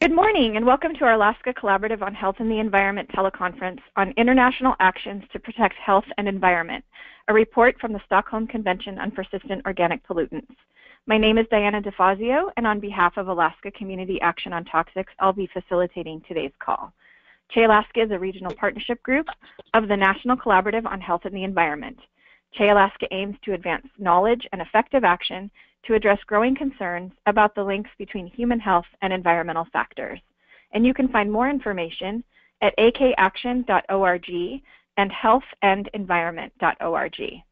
Good morning and welcome to our Alaska Collaborative on Health and the Environment teleconference on international actions to protect health and environment, a report from the Stockholm Convention on Persistent Organic Pollutants. My name is Diana DeFazio, and on behalf of Alaska Community Action on Toxics, I'll be facilitating today's call. CHE-Alaska is a regional partnership group of the National Collaborative on Health and the Environment. CHE-Alaska aims to advance knowledge and effective action to address growing concerns about the links between human health and environmental factors. And you can find more information at akaction.org and healthandenvironment.org.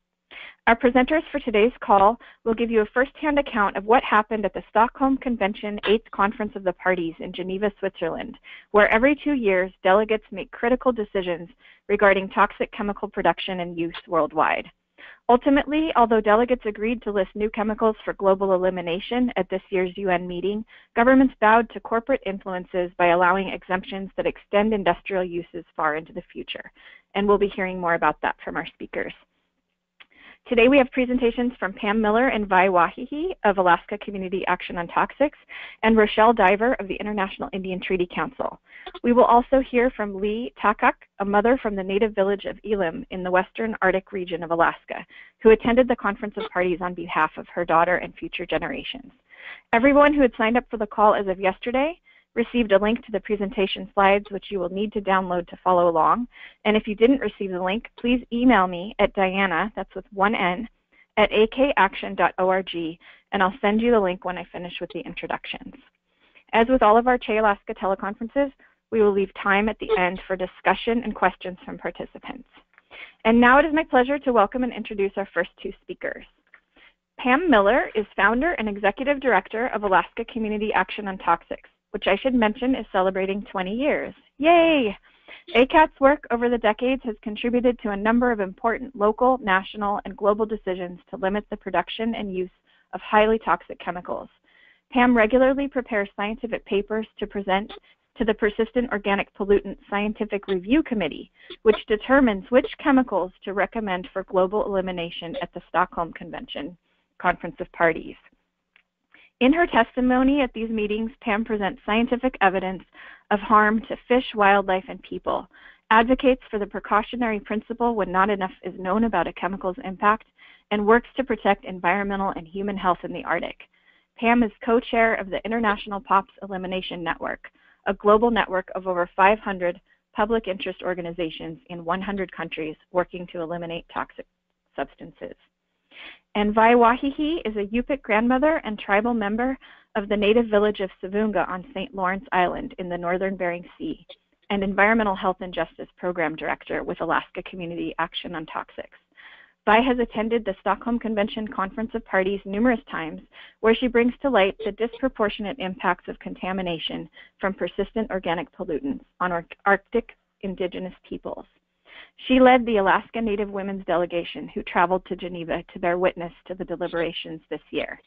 Our presenters for today's call will give you a first-hand account of what happened at the Stockholm Convention 8th Conference of the Parties in Geneva, Switzerland, where every 2 years delegates make critical decisions regarding toxic chemical production and use worldwide. Ultimately, although delegates agreed to list new chemicals for global elimination at this year's UN meeting, governments bowed to corporate influences by allowing exemptions that extend industrial uses far into the future. And we'll be hearing more about that from our speakers. Today we have presentations from Pam Miller and Waghiyi of Alaska Community Action on Toxics and Rochelle Diver of the International Indian Treaty Council. We will also hear from Lee Takak, a mother from the native village of Elim in the western Arctic region of Alaska, who attended the Conference of Parties on behalf of her daughter and future generations. Everyone who had signed up for the call as of yesterday received a link to the presentation slides, which you will need to download to follow along. And if you didn't receive the link, please email me at Diana, that's with one N, at akaction.org, and I'll send you the link when I finish with the introductions. As with all of our CHE-Alaska teleconferences, we will leave time at the end for discussion and questions from participants. And now it is my pleasure to welcome and introduce our first two speakers. Pam Miller is founder and executive director of Alaska Community Action on Toxics, which I should mention is celebrating 20 years. Yay! ACAT's work over the decades has contributed to a number of important local, national, and global decisions to limit the production and use of highly toxic chemicals. Pam regularly prepares scientific papers to present to the Persistent Organic Pollutant Scientific Review Committee, which determines which chemicals to recommend for global elimination at the Stockholm Convention Conference of Parties. In her testimony at these meetings, Pam presents scientific evidence of harm to fish, wildlife, and people, advocates for the precautionary principle when not enough is known about a chemical's impact, and works to protect environmental and human health in the Arctic. Pam is co-chair of the International POPs Elimination Network, a global network of over 500 public interest organizations in 100 countries working to eliminate toxic substances. And Waghiyi is a Yupik grandmother and tribal member of the native village of Savunga on St. Lawrence Island in the northern Bering Sea, and Environmental Health and Justice Program Director with Alaska Community Action on Toxics. Vi has attended the Stockholm Convention Conference of Parties numerous times, where she brings to light the disproportionate impacts of contamination from persistent organic pollutants on Arctic indigenous peoples. She led the Alaska Native Women's Delegation who traveled to Geneva to bear witness to the deliberations this year.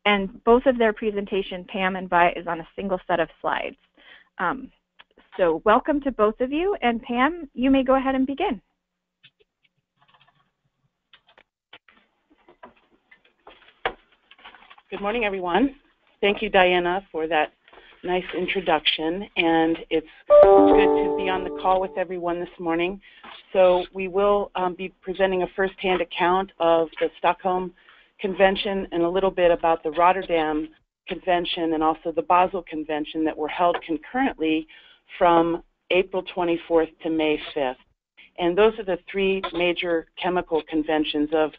And both of their presentation, Pam and Vi, is on a single set of slides. So welcome to both of you, and Pam, you may go ahead and begin. Good morning, everyone. Thank you, Diana, for that nice introduction, and it's good to be on the call with everyone this morning. So we will be presenting a first-hand account of the Stockholm Convention and a little bit about the Rotterdam Convention and also the Basel Convention that were held concurrently from April 24th to May 5th. And those are the three major chemical conventions of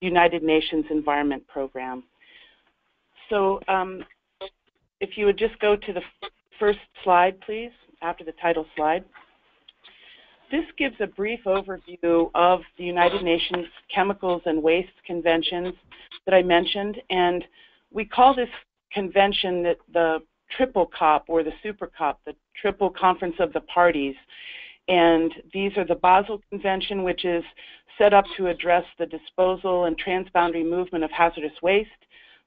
the United Nations Environment Program. So if you would just go to the first slide, please, after the title slide. This gives a brief overview of the United Nations Chemicals and Waste Conventions that I mentioned, and we call this convention the Triple COP or the Super COP, the Triple Conference of the Parties. And these are the Basel Convention, which is set up to address the disposal and transboundary movement of hazardous waste,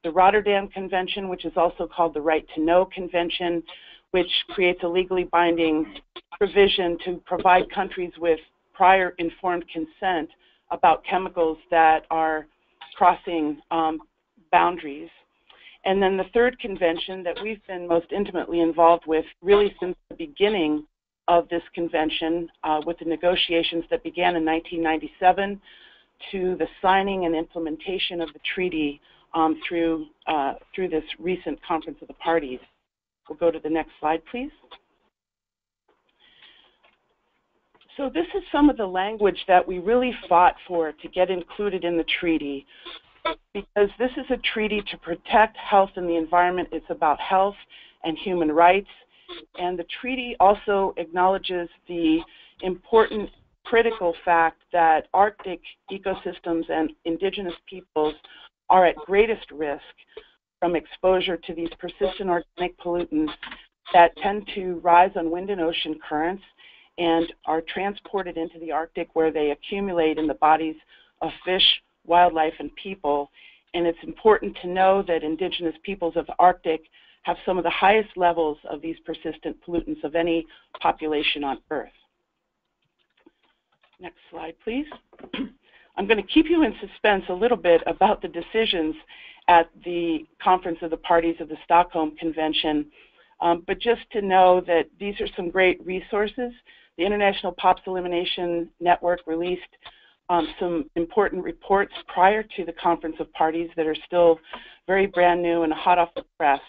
the Rotterdam Convention, which is also called the Right to Know Convention, which creates a legally binding provision to provide countries with prior informed consent about chemicals that are crossing boundaries. And then the third convention that we've been most intimately involved with really since the beginning of this convention, with the negotiations that began in 1997 to the signing and implementation of the treaty through this recent Conference of the Parties. We'll go to the next slide, please. So this is some of the language that we really fought for to get included in the treaty, because this is a treaty to protect health and the environment. It's about health and human rights. And the treaty also acknowledges the important, critical fact that Arctic ecosystems and indigenous peoples are at greatest risk from exposure to these persistent organic pollutants that tend to rise on wind and ocean currents and are transported into the Arctic, where they accumulate in the bodies of fish, wildlife, and people. And it's important to know that indigenous peoples of the Arctic have some of the highest levels of these persistent pollutants of any population on Earth. Next slide, please. I'm going to keep you in suspense a little bit about the decisions at the Conference of the Parties of the Stockholm Convention, but just to know that these are some great resources. The International POPs Elimination Network released some important reports prior to the Conference of Parties that are still very brand new and hot off the press.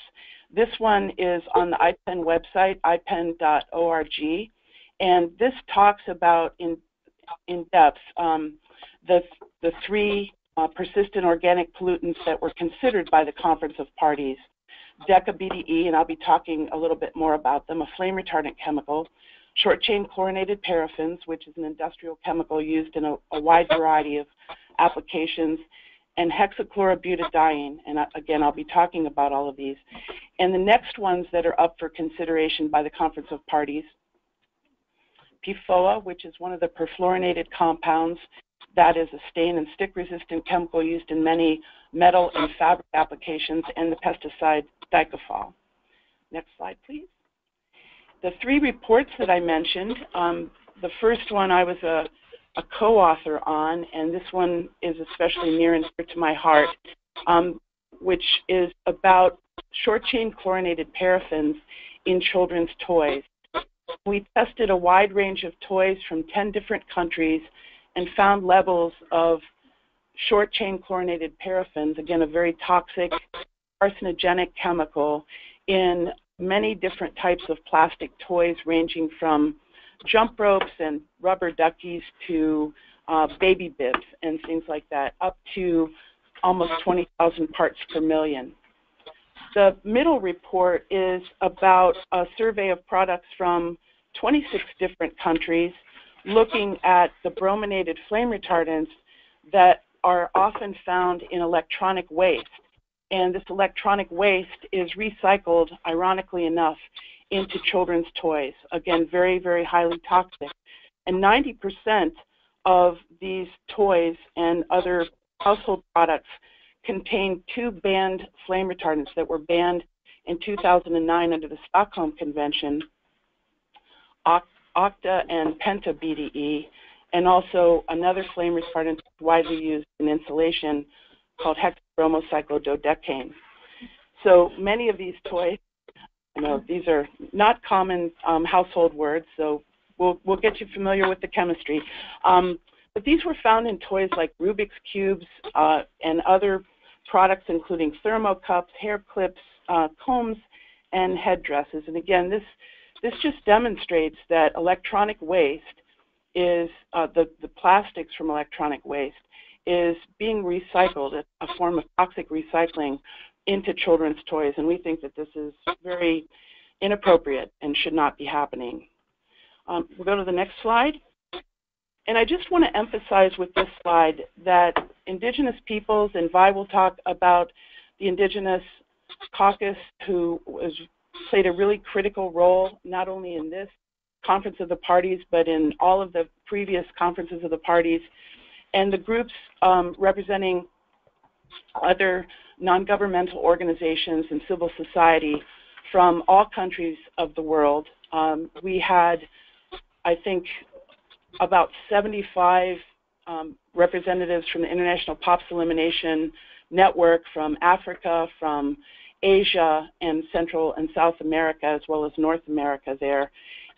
This one is on the IPEN website, ipen.org, and this talks about in depth the three persistent organic pollutants that were considered by the Conference of Parties. Deca-BDE, and I'll be talking a little bit more about them, a flame retardant chemical. Short-chain chlorinated paraffins, which is an industrial chemical used in a wide variety of applications, and hexachlorobutadiene, and again, I'll be talking about all of these. And the next ones that are up for consideration by the Conference of Parties, PFOA, which is one of the perfluorinated compounds that is a stain and stick-resistant chemical used in many metal and fabric applications, and the pesticide dicafol. Next slide, please. The three reports that I mentioned, the first one I was a co-author on, and this one is especially near and dear to my heart, which is about short-chain chlorinated paraffins in children's toys. We tested a wide range of toys from 10 different countries and found levels of short-chain chlorinated paraffins, again, a very toxic, carcinogenic chemical, in many different types of plastic toys, ranging from jump ropes and rubber duckies to baby bibs and things like that, up to almost 20,000 parts per million. The middle report is about a survey of products from 26 different countries, looking at the brominated flame retardants that are often found in electronic waste. And this electronic waste is recycled, ironically enough, into children's toys. Again, very, very highly toxic. And 90% of these toys and other household products contain two banned flame retardants that were banned in 2009 under the Stockholm Convention, Octa and Penta-BDE, and also another flame retardant widely used in insulation called hexabromocyclododecane. So many of these toys, these are not common household words, so we'll get you familiar with the chemistry. But these were found in toys like Rubik's Cubes and other products, including thermocups, hair clips, combs, and headdresses. And again, this just demonstrates that electronic waste is, the plastics from electronic waste is being recycled, a form of toxic recycling, into children's toys. And we think that this is very inappropriate and should not be happening. We'll go to the next slide. And I just want to emphasize with this slide that Indigenous peoples, and Vi will talk about the Indigenous Caucus, who played a really critical role, not only in this Conference of the Parties, but in all of the previous Conferences of the Parties, and the groups representing other non-governmental organizations and civil society from all countries of the world. We had, I think, about 75 representatives from the International POPs Elimination Network, from Africa, from Asia and Central and South America, as well as North America there.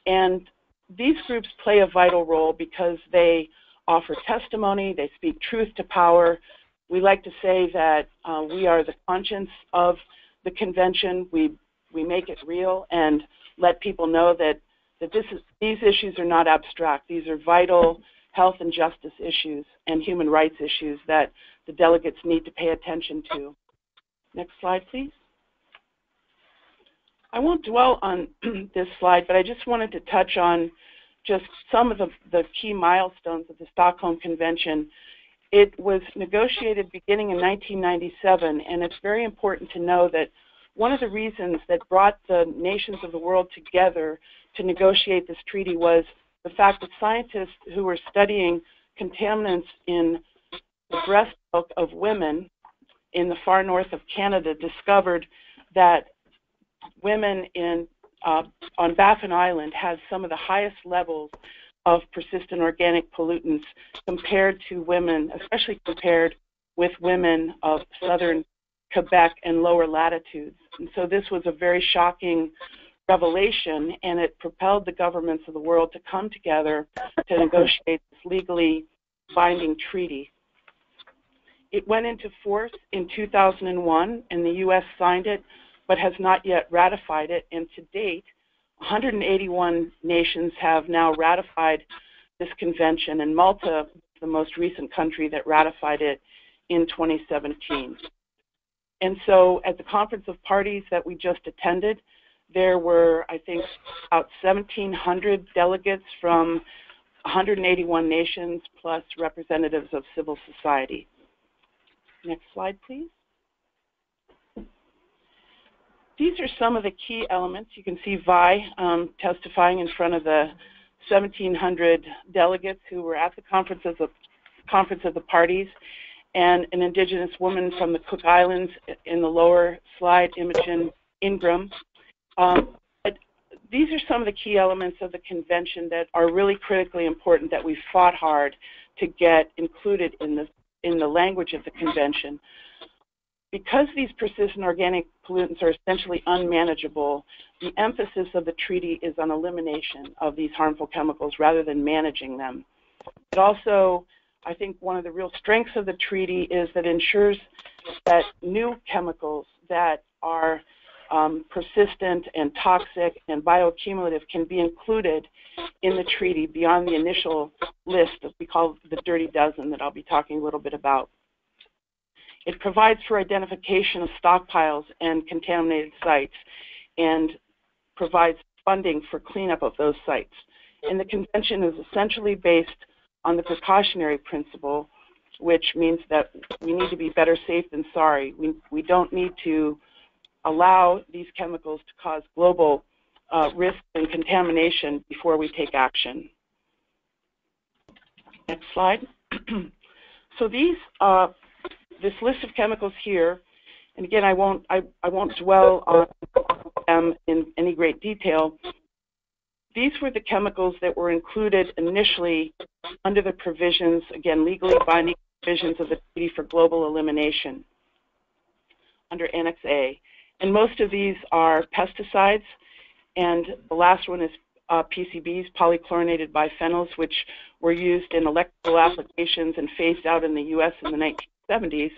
And these groups play a vital role because they offer testimony, they speak truth to power. We like to say that we are the conscience of the convention. We make it real and let people know that these issues are not abstract. These are vital health and justice issues and human rights issues that the delegates need to pay attention to. Next slide, please. I won't dwell on this slide, but I just wanted to touch on just some of the key milestones of the Stockholm Convention. It was negotiated beginning in 1997, and it's very important to know that one of the reasons that brought the nations of the world together to negotiate this treaty was the fact that scientists who were studying contaminants in the breast milk of women in the far north of Canada discovered that women on Baffin Island had some of the highest levels of persistent organic pollutants compared to women, especially compared with women of southern Quebec and lower latitudes. And so this was a very shocking revelation, and it propelled the governments of the world to come together to negotiate this legally binding treaty. It went into force in 2001, and the U.S. signed it, but has not yet ratified it. And to date, 181 nations have now ratified this convention, and Malta, the most recent country that ratified it in 2017. And so at the Conference of Parties that we just attended, there were, I think, about 1,700 delegates from 181 nations, plus representatives of civil society. Next slide, please. These are some of the key elements. You can see Vi testifying in front of the 1,700 delegates who were at the Conference of the Parties, and an Indigenous woman from the Cook Islands in the lower slide, Imogen Ingram. But these are some of the key elements of the convention that are really critically important that we fought hard to get included in the language of the convention. Because these persistent organic pollutants are essentially unmanageable, the emphasis of the treaty is on elimination of these harmful chemicals rather than managing them. It also, I think one of the real strengths of the treaty is that it ensures that new chemicals that are persistent and toxic and bioaccumulative can be included in the treaty beyond the initial list that we call the dirty dozen that I'll be talking a little bit about. It provides for identification of stockpiles and contaminated sites and provides funding for cleanup of those sites. And the convention is essentially based on the precautionary principle, which means that we need to be better safe than sorry. We don't need to allow these chemicals to cause global risk and contamination before we take action. Next slide. So this list of chemicals here, and again, I won't dwell on them in any great detail. These were the chemicals that were included initially under the provisions, again, legally binding provisions of the Treaty for Global Elimination under Annex A. And most of these are pesticides, and the last one is PCBs, polychlorinated biphenyls, which were used in electrical applications and phased out in the U.S. in the 1970s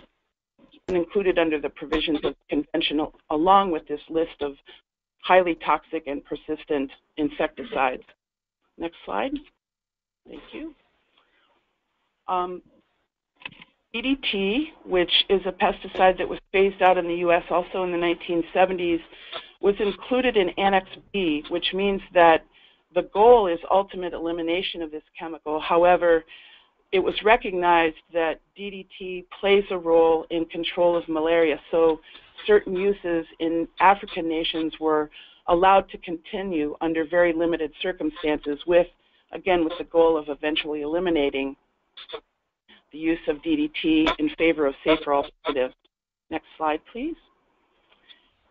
and included under the provisions of the convention, along with this list of highly toxic and persistent insecticides. Next slide. Thank you. DDT, which is a pesticide that was phased out in the U.S. also in the 1970s, was included in Annex B, which means that the goal is ultimate elimination of this chemical. However, it was recognized that DDT plays a role in control of malaria, so certain uses in African nations were allowed to continue under very limited circumstances with the goal of eventually eliminating the use of DDT in favor of safer alternatives. Next slide, please.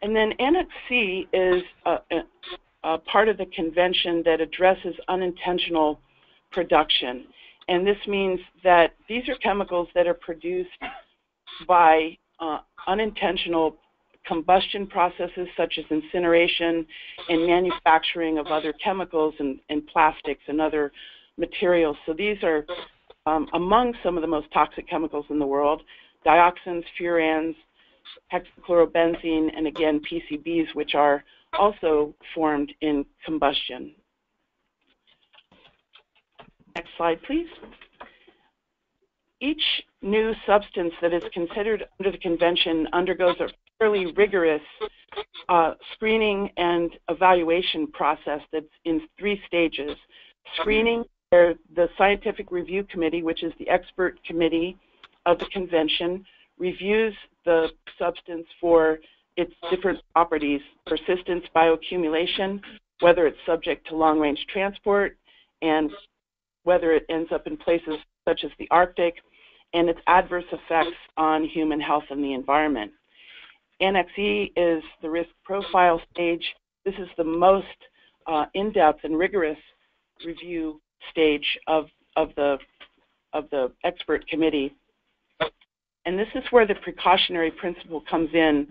And then Annex C is a part of the convention that addresses unintentional production. And this means that these are chemicals that are produced by unintentional combustion processes such as incineration and manufacturing of other chemicals and plastics and other materials. So these are among some of the most toxic chemicals in the world: dioxins, furans, hexachlorobenzene, and again PCBs, which are also formed in combustion. Next slide, please. Each new substance that is considered under the convention undergoes a fairly rigorous screening and evaluation process that's in 3 stages. Screening, where the Scientific Review Committee, which is the expert committee of the convention, reviews the substance for its different properties: persistence, bioaccumulation, whether it's subject to long-range transport, and whether it ends up in places such as the Arctic, and its adverse effects on human health and the environment. Annex E is the risk profile stage. This is the most in-depth and rigorous review stage of the expert committee. And this is where the precautionary principle comes in,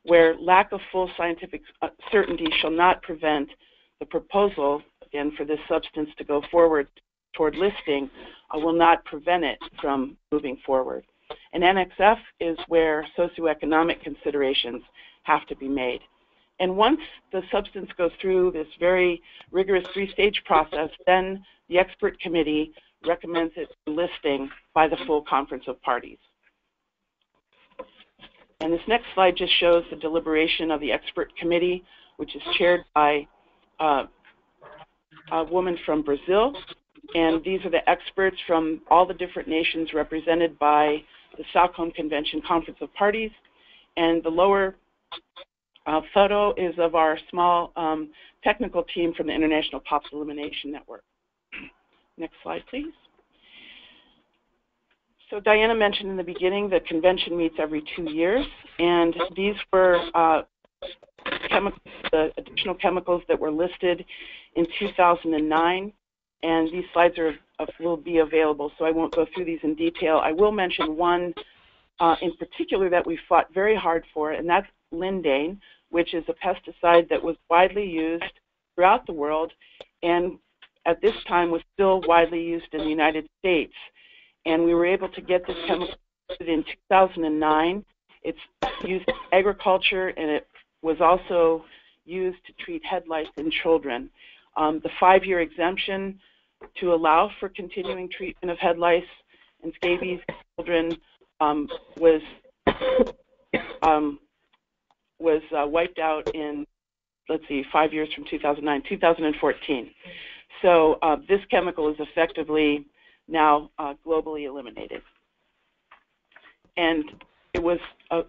where lack of full scientific certainty shall not prevent the proposal, again, for this substance to go forward toward listing, will not prevent it from moving forward. And Annex F is where socioeconomic considerations have to be made. And once the substance goes through this very rigorous 3-stage process, then the expert committee recommends its listing by the full conference of parties. And this next slide just shows the deliberation of the expert committee, which is chaired by a woman from Brazil. And these are the experts from all the different nations represented by the Stockholm Convention Conference of Parties. And the lower photo is of our small technical team from the International POPs Elimination Network. Next slide, please. So Diana mentioned in the beginning that convention meets every 2 years, and these were the additional chemicals that were listed in 2009, and these slides will be available, so I won't go through these in detail. I will mention one in particular that we fought very hard for, and that's Lindane, which is a pesticide that was widely used throughout the world, and at this time was still widely used in the United States. And we were able to get this chemical in 2009. It's used in agriculture, and it was also used to treat head lice in children. The 5-year exemption to allow for continuing treatment of head lice and scabies in children was wiped out in, 5 years from 2009, 2014. So this chemical is effectively now globally eliminated. And it was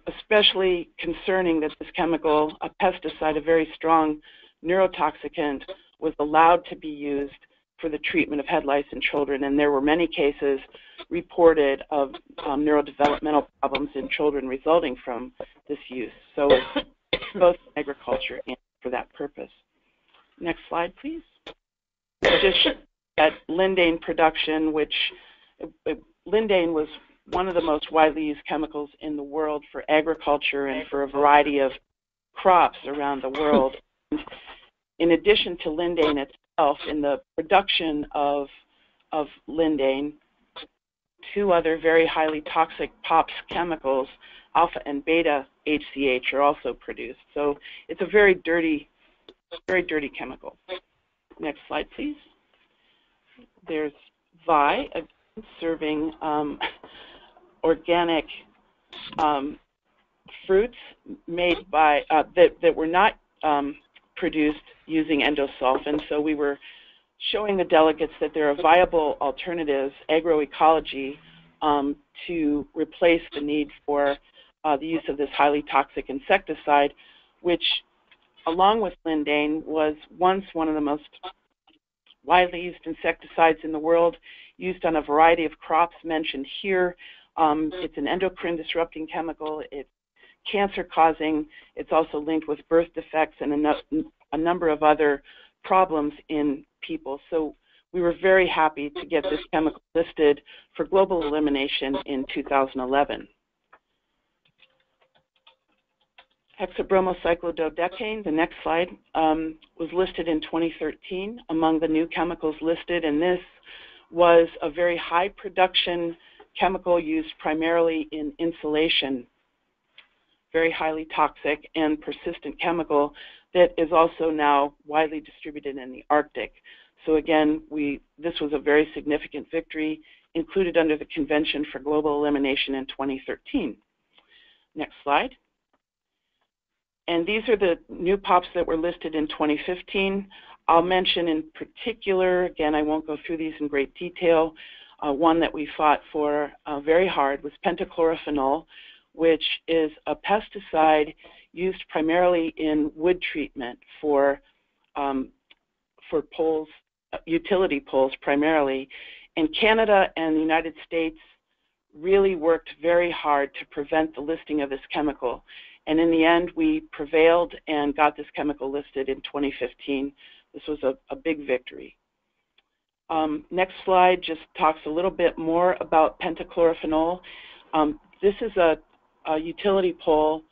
especially concerning that this chemical, a pesticide, a very strong neurotoxicant, was allowed to be used for the treatment of head lice in children, and there were many cases reported of neurodevelopmental problems in children resulting from this use. So it's both agriculture and for that purpose. Next slide, please. Just at Lindane Production, which Lindane was one of the most widely used chemicals in the world for agriculture and for a variety of crops around the world. And in addition to Lindane itself, in the production of Lindane, 2 other very highly toxic POPs chemicals, alpha and beta HCH, are also produced. So it's a very dirty chemical. Next slide, please. There's Vi, serving organic fruits made by that were not produced using endosulfan. So we were showing the delegates that there are viable alternatives, agroecology, to replace the need for the use of this highly toxic insecticide, which, along with Lindane, was once one of the most widely used insecticides in the world, used on a variety of crops mentioned here. It's an endocrine disrupting chemical. It's cancer causing. It's also linked with birth defects and a number of other problems in people. So we were very happy to get this chemical listed for global elimination in 2011. Hexabromocyclododecane, the next slide, was listed in 2013 among the new chemicals listed, and this was a very high production chemical used primarily in insulation, very highly toxic and persistent chemical that is also now widely distributed in the Arctic. So again, this was a very significant victory included under the Convention for Global Elimination in 2013. Next slide. And these are the new POPs that were listed in 2015. I'll mention in particular, again, I won't go through these in great detail, one that we fought for very hard was Pentachlorophenol, which is a pesticide used primarily in wood treatment for poles, utility poles primarily. And Canada and the United States really worked very hard to prevent the listing of this chemical. And in the end, we prevailed and got this chemical listed in 2015. This was a big victory. Next slide just talks a little bit more about pentachlorophenol. This is a utility pole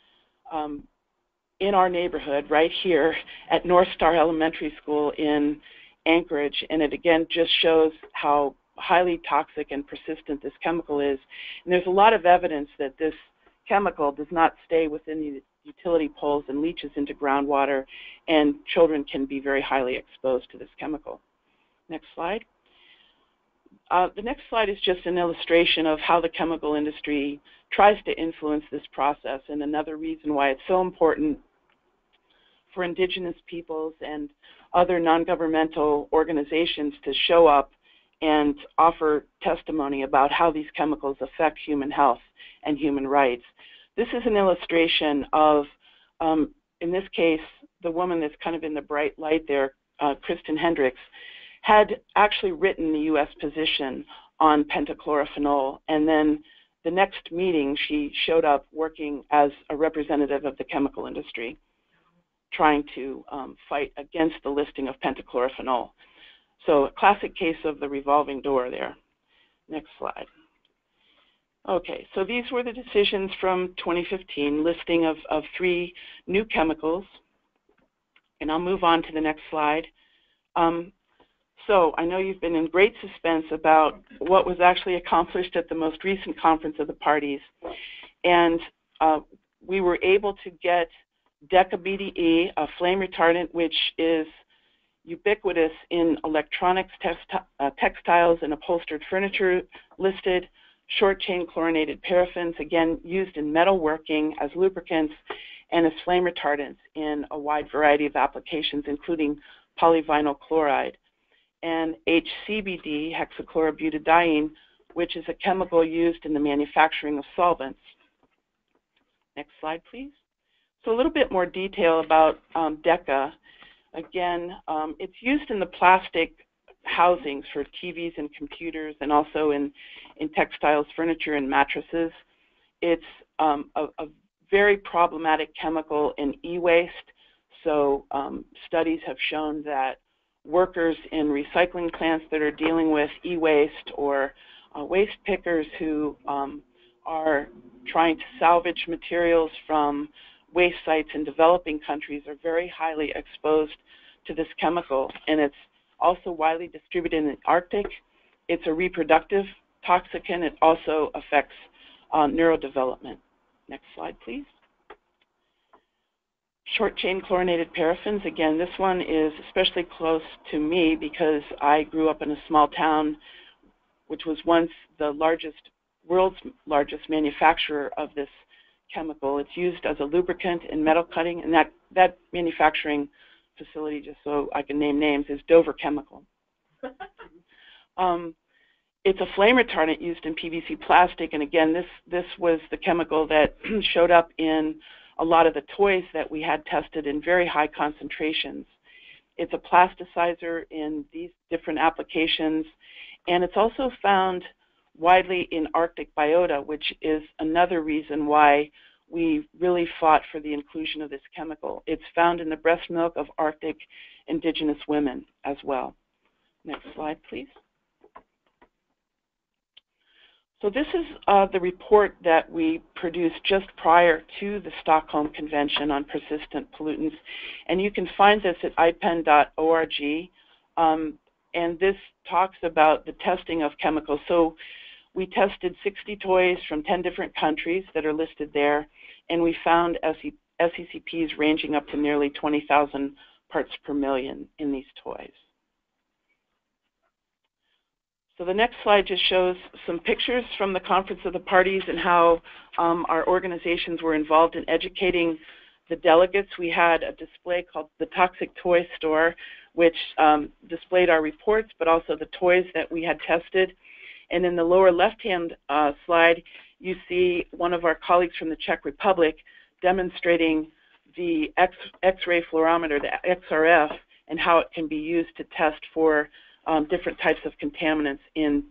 in our neighborhood right here at North Star Elementary School in Anchorage, and it again just shows how highly toxic and persistent this chemical is. And there's a lot of evidence that this chemical does not stay within the utility poles and leaches into groundwater, and children can be very highly exposed to this chemical. Next slide. The next slide is just an illustration of how the chemical industry tries to influence this process, and another reason why it's so important for Indigenous peoples and other non-governmental organizations to show up and offer testimony about how these chemicals affect human health and human rights. This is an illustration of, in this case, the woman that's kind of in the bright light there, Kristen Hendricks, had actually written the U.S. position on pentachlorophenol, and then the next meeting she showed up working as a representative of the chemical industry, trying to fight against the listing of pentachlorophenol. So a classic case of the revolving door there. Next slide. Okay, so these were the decisions from 2015, listing of 3 new chemicals. And I'll move on to the next slide. So I know you've been in great suspense about what was actually accomplished at the most recent conference of the parties. And we were able to get Deca-BDE, a flame retardant, which is ubiquitous in electronics, textiles, and upholstered furniture, listed. Short-chain chlorinated paraffins, again, used in metalworking as lubricants and as flame retardants in a wide variety of applications, including polyvinyl chloride. And HCBD, hexachlorobutadiene, which is a chemical used in the manufacturing of solvents. Next slide, please. So a little bit more detail about DECA. Again, it's used in the plastic housings for TVs and computers, and also in textiles, furniture, and mattresses. It's a very problematic chemical in e-waste. So studies have shown that workers in recycling plants that are dealing with e-waste, or waste pickers who are trying to salvage materials from waste sites in developing countries, are very highly exposed to this chemical. And it's also widely distributed in the Arctic. It's a reproductive toxicant. It also affects neurodevelopment. Next slide, please. Short-chain chlorinated paraffins. Again, this one is especially close to me because I grew up in a small town which was once the world's largest manufacturer of this chemical. It's used as a lubricant in metal cutting, and that manufacturing facility, just so I can name names, is Dover Chemical. It's a flame retardant used in PVC plastic, and again, this was the chemical that showed up in a lot of the toys that we had tested in very high concentrations. It's a plasticizer in these different applications, and it's also found widely in Arctic biota, which is another reason why we really fought for the inclusion of this chemical. It's found in the breast milk of Arctic Indigenous women as well. Next slide, please. So this is the report that we produced just prior to the Stockholm Convention on persistent pollutants, and you can find this at ipen.org, and this talks about the testing of chemicals. So we tested 60 toys from 10 different countries that are listed there, and we found SECPs ranging up to nearly 20,000 parts per million in these toys. So the next slide just shows some pictures from the Conference of the Parties and how our organizations were involved in educating the delegates. We had a display called the Toxic Toy Store, which displayed our reports, but also the toys that we had tested. And in the lower left-hand slide, you see one of our colleagues from the Czech Republic demonstrating the X-ray fluorometer, the XRF, and how it can be used to test for different types of contaminants in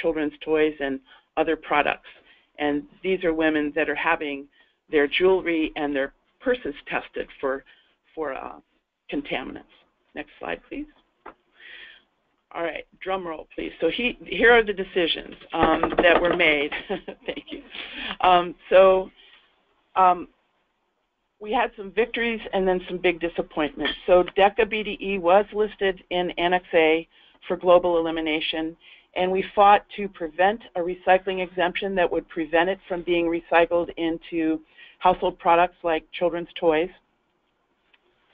children's toys and other products. And these are women that are having their jewelry and their purses tested for contaminants. Next slide, please. All right, drum roll, please. So here are the decisions that were made. Thank you. We had some victories and then some big disappointments. So DECA BDE was listed in Annex A for global elimination, and we fought to prevent a recycling exemption that would prevent it from being recycled into household products like children's toys.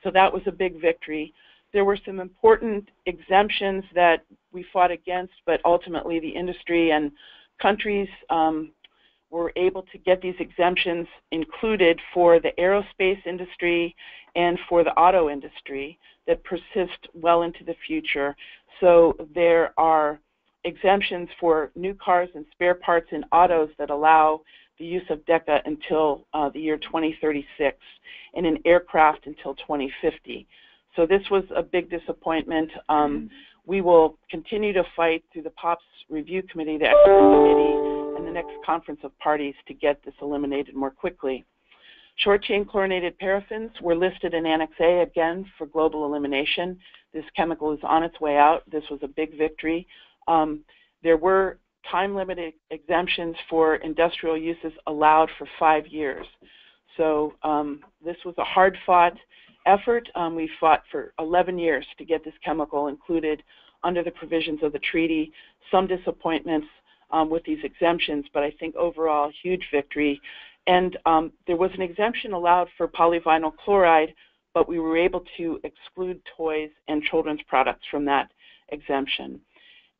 So that was a big victory. There were some important exemptions that we fought against, but ultimately the industry and countries were able to get these exemptions included for the aerospace industry and for the auto industry that persist well into the future. So there are exemptions for new cars and spare parts in autos that allow the use of DECA until the year 2036, and in aircraft until 2050. So this was a big disappointment. We will continue to fight through the POPs Review Committee, the Expert Committee, and the next Conference of Parties to get this eliminated more quickly. Short-chain chlorinated paraffins were listed in Annex A, again, for global elimination. This chemical is on its way out. This was a big victory. There were time-limited exemptions for industrial uses allowed for 5 years. So this was a hard-fought effort. We fought for 11 years to get this chemical included under the provisions of the treaty. Some disappointments with these exemptions, but I think overall huge victory. And there was an exemption allowed for polyvinyl chloride, but we were able to exclude toys and children's products from that exemption.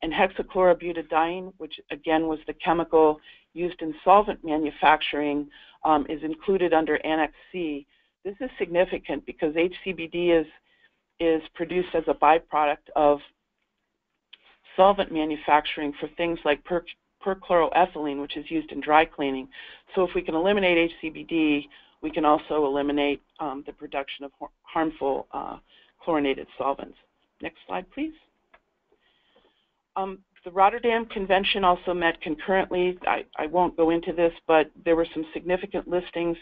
And hexachlorobutadiene, which again was the chemical used in solvent manufacturing, is included under Annex C. This is significant because HCBD is produced as a byproduct of solvent manufacturing for things like perchloroethylene, which is used in dry cleaning. So if we can eliminate HCBD, we can also eliminate the production of harmful chlorinated solvents. Next slide, please. The Rotterdam Convention also met concurrently. I won't go into this, but there were some significant listings.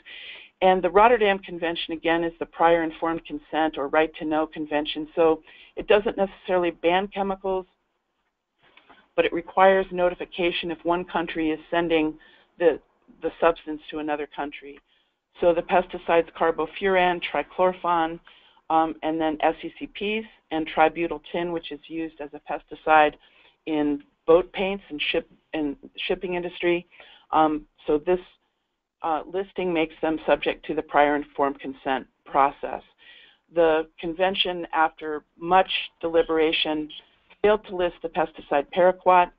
And the Rotterdam Convention, again, is the prior informed consent or right to know convention. So it doesn't necessarily ban chemicals, but it requires notification if one country is sending the substance to another country. So the pesticides carbofuran, trichlorphon, and then SECPs, and tributyl tin, which is used as a pesticide in boat paints and shipping industry. So this listing makes them subject to the prior informed consent process. The convention, after much deliberation, failed to list the pesticide paraquat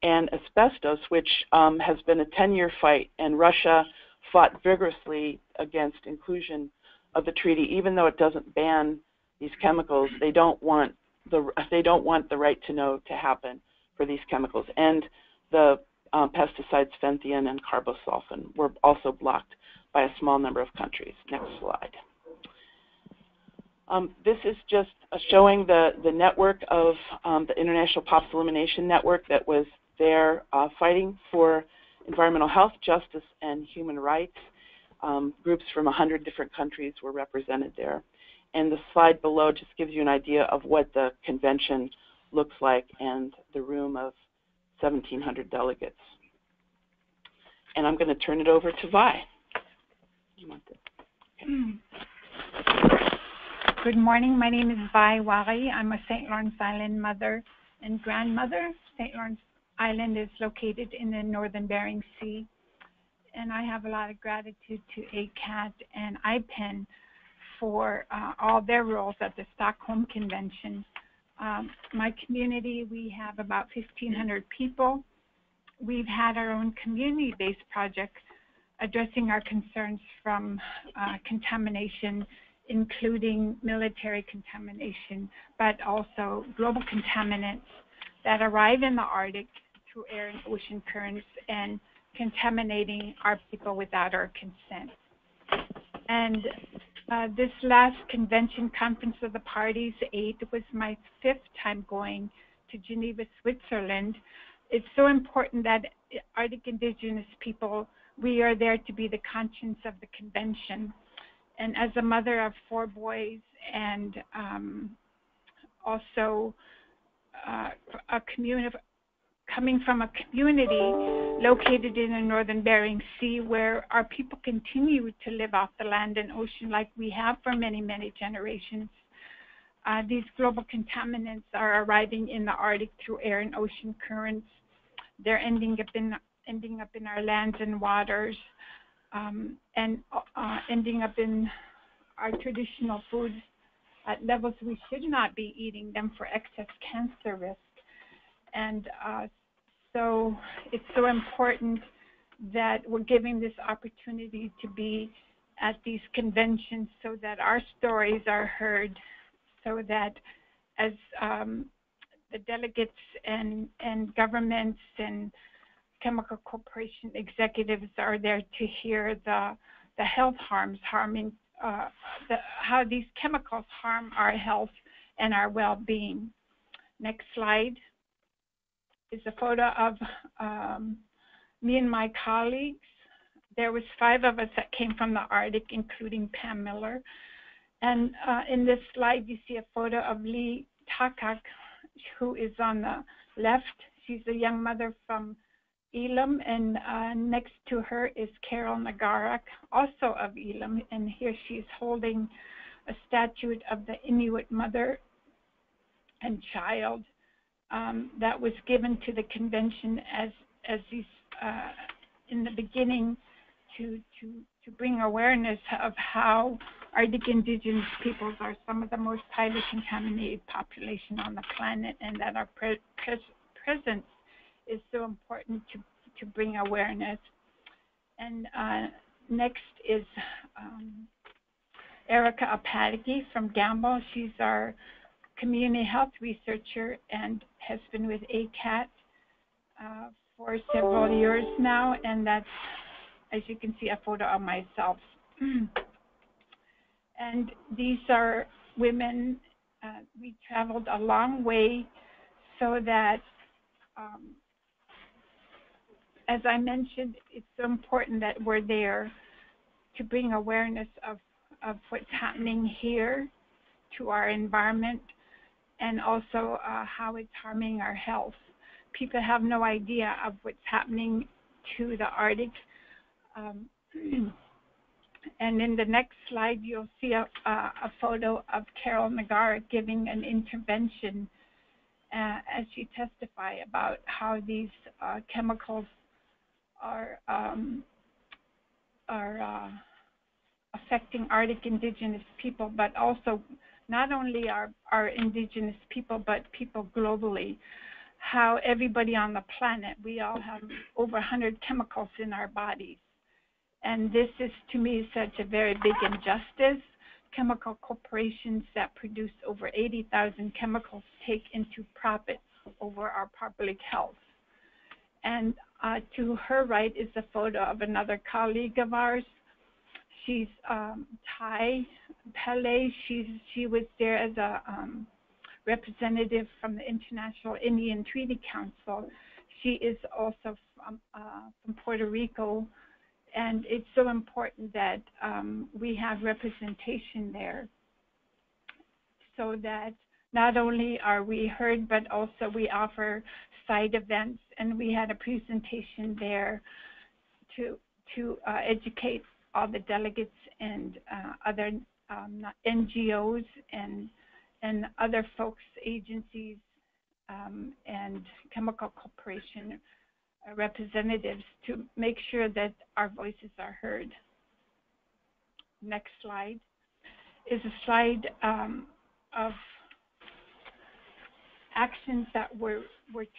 and asbestos, which has been a 10-year fight, and Russia fought vigorously against inclusion of the treaty. Even though it doesn't ban these chemicals, they don't want the right to know to happen for these chemicals. And the pesticides fenthion and carbosulfan were also blocked by a small number of countries. Next slide. This is just showing the network of the International POPs Elimination Network that was there fighting for environmental health, justice, and human rights. Groups from 100 different countries were represented there. And the slide below just gives you an idea of what the convention looks like and the room of 1,700 delegates. And I'm going to turn it over to Vi. Good morning. My name is Waghiyi. I'm a St. Lawrence Island mother and grandmother. St. Lawrence Island is located in the northern Bering Sea, and I have a lot of gratitude to ACAT and IPEN for all their roles at the Stockholm Convention. My community, we have about 1,500 people. We've had our own community-based project addressing our concerns from contamination, including military contamination, but also global contaminants that arrive in the Arctic through air and ocean currents and contaminating our people without our consent. And this last convention, Conference of the Parties 8, was my 5th time going to Geneva, Switzerland. It's so important that Arctic Indigenous people, we are there to be the conscience of the convention. And as a mother of 4 boys and also coming from a community located in the northern Bering Sea where our people continue to live off the land and ocean like we have for many, many generations. These global contaminants are arriving in the Arctic through air and ocean currents. They're ending up in our lands and waters, and ending up in our traditional foods at levels we should not be eating them for excess cancer risk. And so it's so important that we're giving this opportunity to be at these conventions so that our stories are heard, so that as the delegates and governments and chemical corporation executives are there to hear the health harms harming, how these chemicals harm our health and our well-being. Next slide is a photo of me and my colleagues. There was 5 of us that came from the Arctic, including Pam Miller. And in this slide, you see a photo of Lee Takak, who is on the left. She's a young mother from Elam, and next to her is Carol Nagarak, also of Elam, and here she's holding a statue of the Inuit mother and child that was given to the convention as these in the beginning to bring awareness of how Arctic Indigenous peoples are some of the most highly contaminated population on the planet, and that our presence is so important to bring awareness. And next is Erica Apadiki from Gamble. She's our community health researcher and has been with ACAT for several years now, and that's, as you can see, a photo of myself. And these are women. We traveled a long way so that as I mentioned, it's so important that we're there to bring awareness of what's happening here to our environment, and also how it's harming our health. People have no idea of what's happening to the Arctic. And in the next slide, you'll see a photo of Carol Nagara giving an intervention as she testify about how these chemicals are affecting Arctic Indigenous people, but also not only our Indigenous people, but people globally. How everybody on the planet, we all have over 100 chemicals in our bodies. And this is, to me, such a very big injustice. Chemical corporations that produce over 80,000 chemicals take into profit over our public health. And to her right is a photo of another colleague of ours. She's Thai Pele. She was there as a representative from the International Indian Treaty Council. She is also from Puerto Rico, and it's so important that we have representation there, so that not only are we heard, but also we offer side events, and we had a presentation there to educate all the delegates and other NGOs and other folks, agencies, and chemical corporation representatives to make sure that our voices are heard. Next slide is a slide of actions that were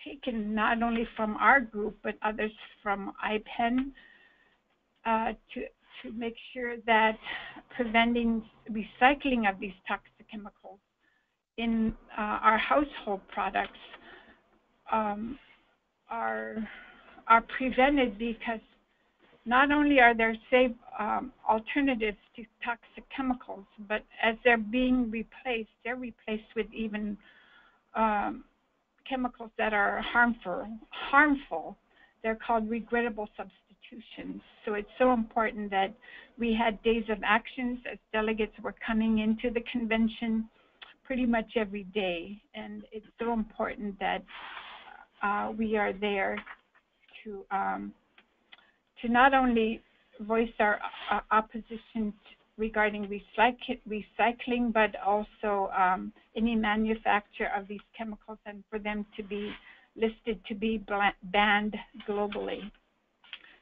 taken not only from our group but others from IPEN to make sure that preventing recycling of these toxic chemicals in our household products are prevented, because not only are there safe alternatives to toxic chemicals, but as they're being replaced, they're replaced with even chemicals that are harmful. They're called regrettable substitutions. So it's so important that we had days of actions as delegates were coming into the convention pretty much every day. And it's so important that we are there to not only voice our opposition regarding recycling, but also any manufacture of these chemicals, and for them to be listed to be banned globally.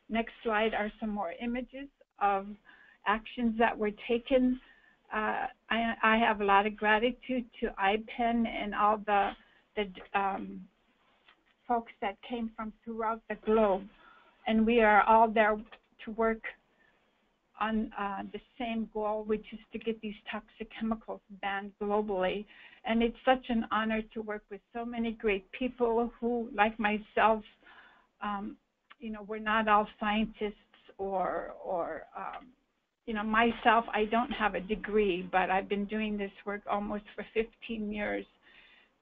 Next slide are some more images of actions that were taken. I have a lot of gratitude to IPEN and all the folks that came from throughout the globe. And we are all there to work on the same goal, which is to get these toxic chemicals banned globally. And it's such an honor to work with so many great people who, like myself, you know, we're not all scientists or you know, myself, I don't have a degree, but I've been doing this work almost for 15 years.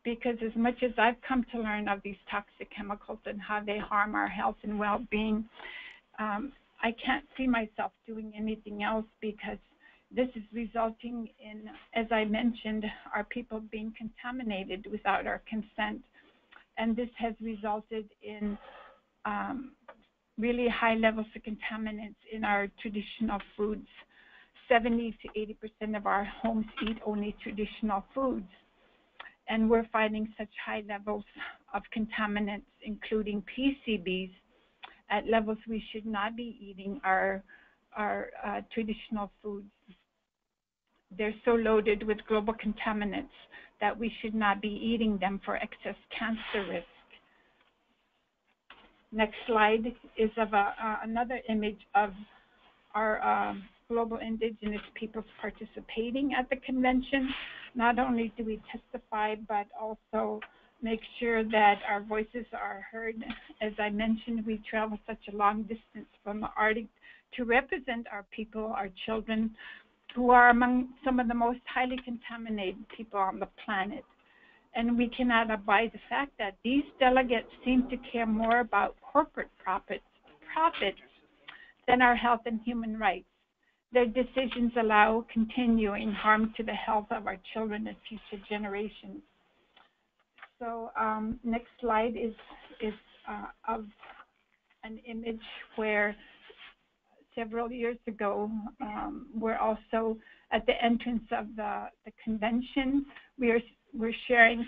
Because as much as I've come to learn of these toxic chemicals and how they harm our health and well-being, I can't see myself doing anything else, because this is resulting in, as I mentioned, our people being contaminated without our consent. And this has resulted in really high levels of contaminants in our traditional foods. 70 to 80% of our homes eat only traditional foods. And we're finding such high levels of contaminants, including PCBs, at levels we should not be eating our traditional foods. They're so loaded with global contaminants that we should not be eating them for excess cancer risk. Next slide is of another image of our global indigenous peoples participating at the convention. Not only do we testify, but also make sure that our voices are heard. As I mentioned, we travel such a long distance from the Arctic to represent our people, our children, who are among some of the most highly contaminated people on the planet. And we cannot abide the fact that these delegates seem to care more about corporate profits than our health and human rights. Their decisions allow continuing harm to the health of our children and future generations. So next slide is of an image where several years ago, we're also at the entrance of the convention. We're sharing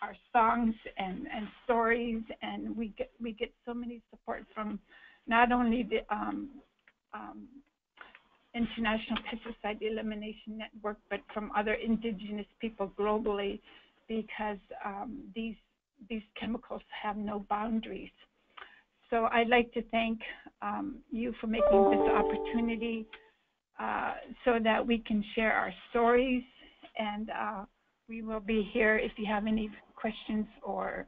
our songs and stories, and we get so many support from not only the International Pesticide Elimination Network, but from other indigenous people globally, because these chemicals have no boundaries. So I'd like to thank you for making this opportunity so that we can share our stories, and we will be here if you have any questions or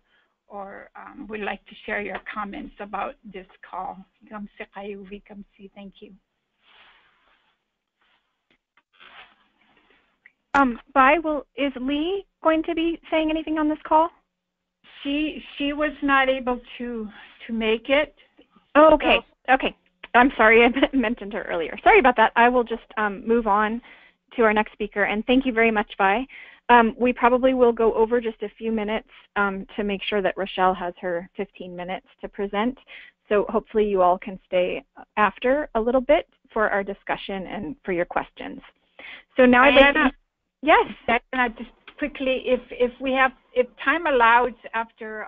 would like to share your comments about this call. Thank you. Is Lee going to be saying anything on this call? She was not able to make it. Oh, okay. So. Okay. I'm sorry, I mentioned her earlier. Sorry about that. I will just move on to our next speaker, and thank you very much, Vi. We probably will go over just a few minutes to make sure that Rochelle has her 15 minutes to present. So hopefully you all can stay after a little bit for our discussion and for your questions. So now I'd like to, yes. Diana, just quickly, if time allows after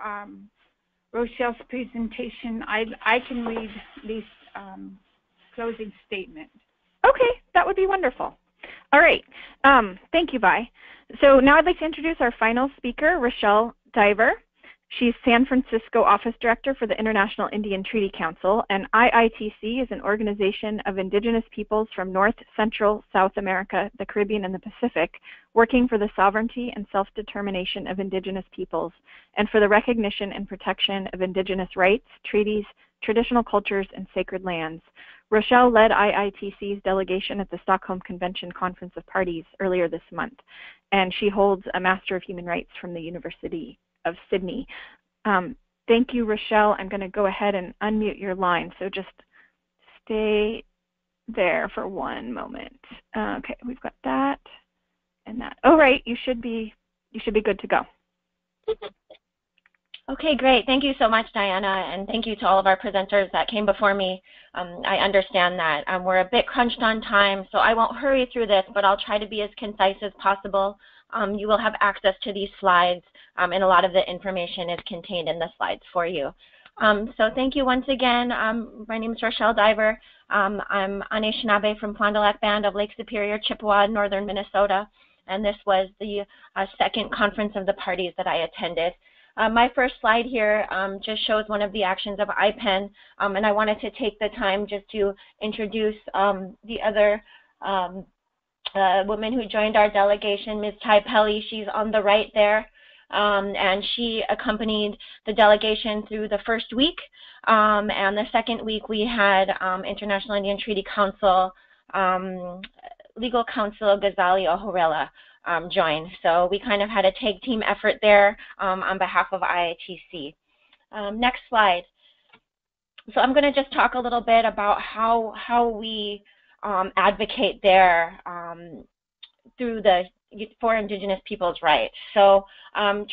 Rochelle's presentation, I can read Lee's closing statement. Okay, that would be wonderful. All right, thank you, Vi. So now I'd like to introduce our final speaker, Rochelle Diver. She's San Francisco Office Director for the International Indian Treaty Council, and IITC is an organization of indigenous peoples from North, Central, South America, the Caribbean, and the Pacific, working for the sovereignty and self-determination of indigenous peoples, and for the recognition and protection of indigenous rights, treaties, traditional cultures, and sacred lands. Rochelle led IITC's delegation at the Stockholm Convention Conference of Parties earlier this month, and she holds a Master of Human Rights from the University of Sydney. Thank you, Rochelle. I'm going to go ahead and unmute your line, so just stay there for one moment. Okay, we've got that and that. Oh, right, you should be good to go. Okay, great. Thank you so much, Diana, and thank you to all of our presenters that came before me. I understand that we're a bit crunched on time, so I won't hurry through this, but I'll try to be as concise as possible. You will have access to these slides, and a lot of the information is contained in the slides for you. So thank you once again. My name is Rochelle Diver. I'm Anishinaabe from Fond du Lac Band of Lake Superior, Chippewa, northern Minnesota, and this was the second conference of the parties that I attended. My first slide here just shows one of the actions of IPEN, and I wanted to take the time just to introduce the other woman who joined our delegation, Ms. Tai Pelly. She's on the right there, and she accompanied the delegation through the first week, and the second week we had International Indian Treaty Council, Legal Counsel Ghazali Ohorela join. So we kind of had a tag team effort there on behalf of IITC. Next slide. So I'm going to just talk a little bit about how we advocate there for Indigenous people's rights. So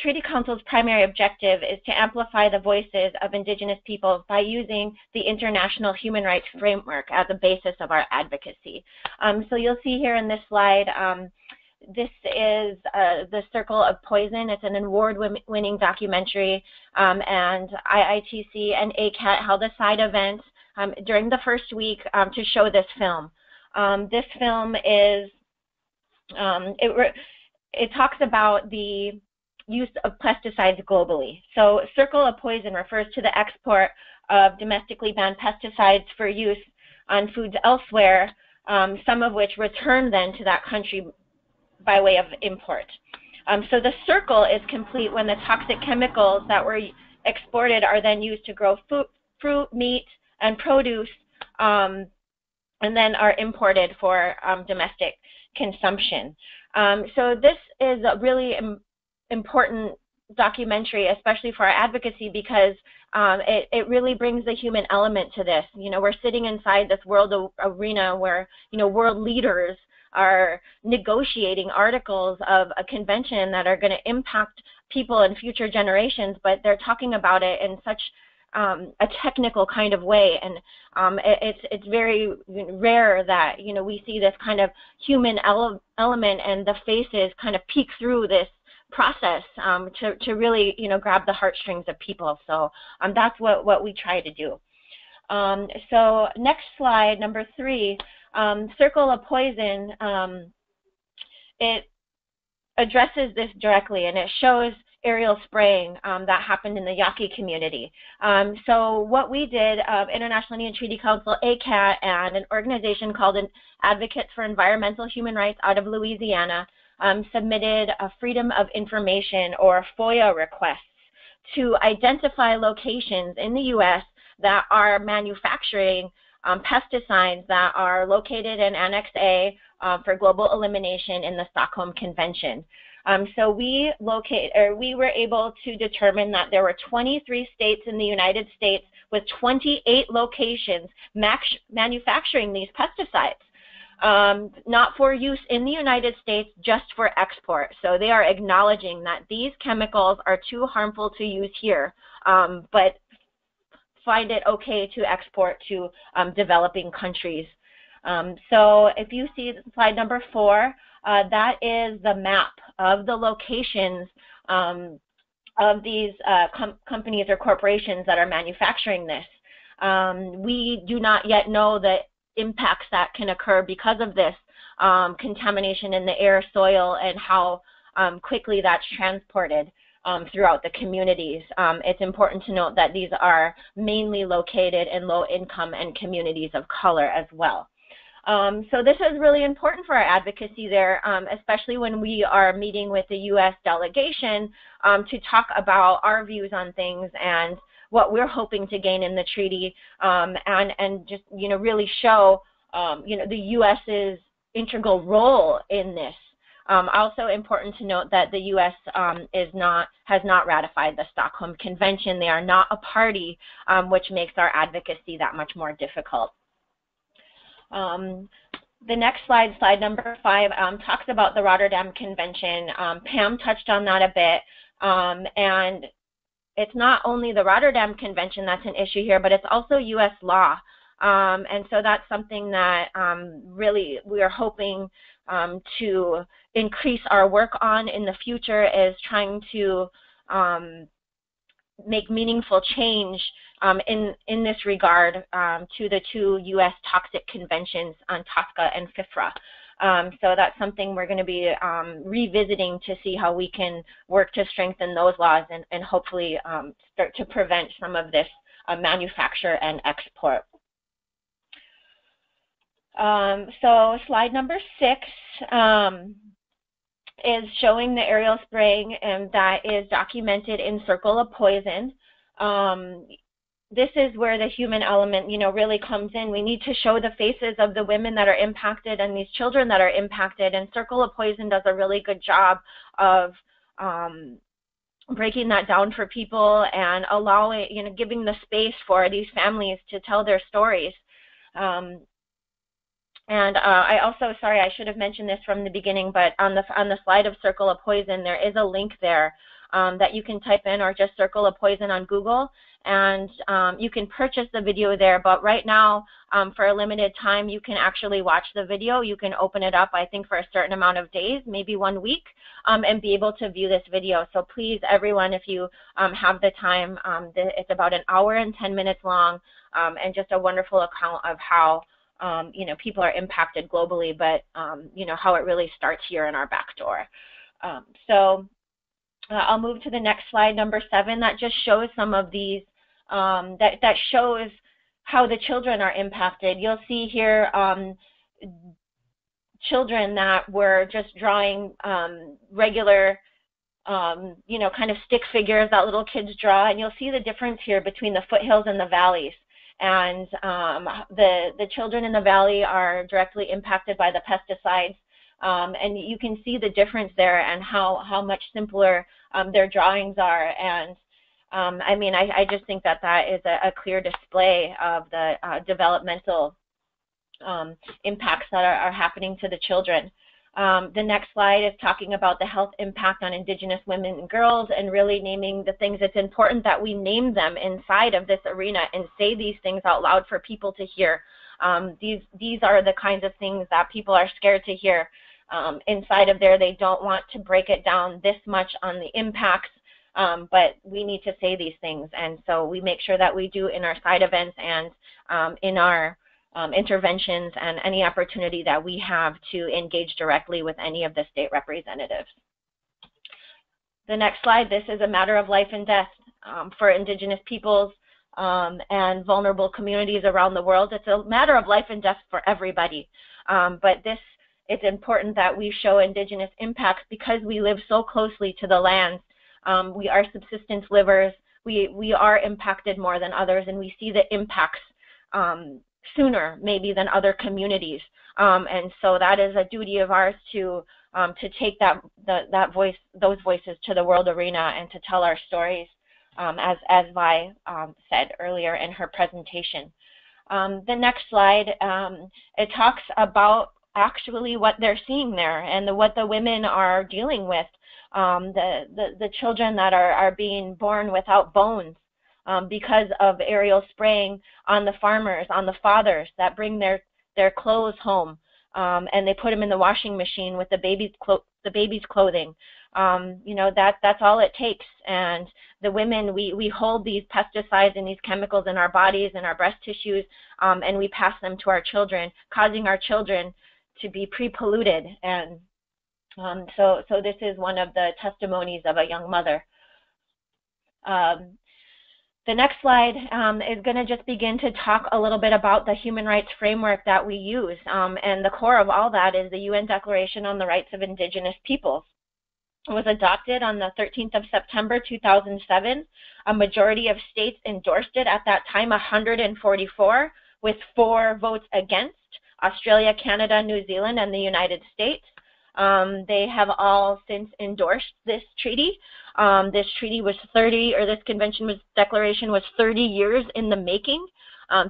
Treaty Council's primary objective is to amplify the voices of Indigenous peoples by using the international human rights framework as a basis of our advocacy. So you'll see here in this slide, this is The Circle of Poison. It's an award-winning documentary, and IITC and ACAT held a side event during the first week to show this film. This film is, it talks about the use of pesticides globally. So Circle of Poison refers to the export of domestically banned pesticides for use on foods elsewhere, some of which return then to that country by way of import. So the circle is complete when the toxic chemicals that were exported are then used to grow fruit, meat, and produce, and then are imported for domestic consumption. So this is a really important documentary, especially for our advocacy, because it really brings the human element to this. You know, we're sitting inside this world arena where, you know, world leaders are negotiating articles of a convention that are going to impact people in future generations, but they're talking about it in such a technical kind of way, and it's very rare that, you know, we see this kind of human element and the faces kind of peek through this process to really, you know, grab the heartstrings of people. So that's what we try to do. So next slide, number 3. Circle of Poison, it addresses this directly, and it shows aerial spraying that happened in the Yaqui community. So what we did, International Indian Treaty Council, ACAT, and an organization called Advocates for Environmental Human Rights out of Louisiana, submitted a Freedom of Information or FOIA requests to identify locations in the U.S. that are manufacturing pesticides that are located in Annex A for global elimination in the Stockholm Convention. So we were able to determine that there were 23 states in the United States with 28 locations manufacturing these pesticides, not for use in the United States, just for export. So they are acknowledging that these chemicals are too harmful to use here, but find it okay to export to developing countries. So if you see slide number 4, that is the map of the locations of these companies or corporations that are manufacturing this. We do not yet know the impacts that can occur because of this contamination in the air, soil, and how quickly that's transported throughout the communities. It's important to note that these are mainly located in low income and communities of color as well. So this is really important for our advocacy there, especially when we are meeting with the U.S. delegation to talk about our views on things and what we're hoping to gain in the treaty, and just, you know, really show, you know, the U.S.'s integral role in this. Also important to note that the U.S. has not ratified the Stockholm Convention. They are not a party, which makes our advocacy that much more difficult. The next slide, slide number 5, talks about the Rotterdam Convention. Pam touched on that a bit, and it's not only the Rotterdam Convention that's an issue here, but it's also U.S. law. And so that's something that really we are hoping to increase our work on in the future, is trying to make meaningful change in this regard to the 2 U.S. toxic conventions on TSCA and FIFRA. So that's something we're going to be revisiting to see how we can work to strengthen those laws and hopefully start to prevent some of this manufacture and export. So slide number 6 is showing the aerial spraying, and that is documented in Circle of Poison. This is where the human element, you know, really comes in. We need to show the faces of the women that are impacted and these children that are impacted, and Circle of Poison does a really good job of breaking that down for people and allowing, you know, giving the space for these families to tell their stories. And I also, sorry, I should have mentioned this from the beginning, but on the slide of Circle of Poison, there is a link there that you can type in, or just Circle of Poison on Google, and you can purchase the video there. But right now, for a limited time, you can actually watch the video. You can open it up, I think, for a certain amount of days, maybe 1 week, and be able to view this video. So please, everyone, if you have the time, it's about 1 hour and 10 minutes long, and just a wonderful account of how you know, people are impacted globally, but you know, how it really starts here in our back door. So I'll move to the next slide, number 7. That just shows some of these, that shows how the children are impacted. You'll see here children that were just drawing regular, you know, kind of stick figures that little kids draw, and you'll see the difference here between the foothills and the valleys. And the children in the valley are directly impacted by the pesticides, and you can see the difference there and how much simpler their drawings are. And I mean, I just think that that is a clear display of the developmental impacts that are happening to the children. The next slide is talking about the health impact on Indigenous women and girls, and really naming the things. It's important that we name them inside of this arena and say these things out loud for people to hear. These are the kinds of things that people are scared to hear. Inside of there, they don't want to break it down this much on the impacts, but we need to say these things. And so we make sure that we do in our side events and in our interventions, and any opportunity that we have to engage directly with any of the state representatives. The next slide, this is a matter of life and death for Indigenous peoples and vulnerable communities around the world. It's a matter of life and death for everybody. But it's important that we show Indigenous impacts because we live so closely to the lands. We are subsistence livers. We are impacted more than others, and we see the impacts sooner maybe than other communities, and so that is a duty of ours to take those voices to the world arena and to tell our stories, as Vi said earlier in her presentation. The next slide, it talks about actually what they're seeing there and what the women are dealing with, the children that are being born without bones. because of aerial spraying on the farmers, on the fathers that bring their clothes home, and they put them in the washing machine with the baby's clothing. That's all it takes. And the women, we hold these pesticides and these chemicals in our bodies and our breast tissues, and we pass them to our children, causing our children to be pre-polluted. And so this is one of the testimonies of a young mother. The next slide is going to just begin to talk a little bit about the human rights framework that we use. And the core of all that is the UN Declaration on the Rights of Indigenous Peoples. It was adopted on the 13th of September 2007. A majority of states endorsed it at that time, 144, with 4 votes against: Australia, Canada, New Zealand, and the United States. They have all since endorsed this treaty. This treaty was declaration was 30 years in the making.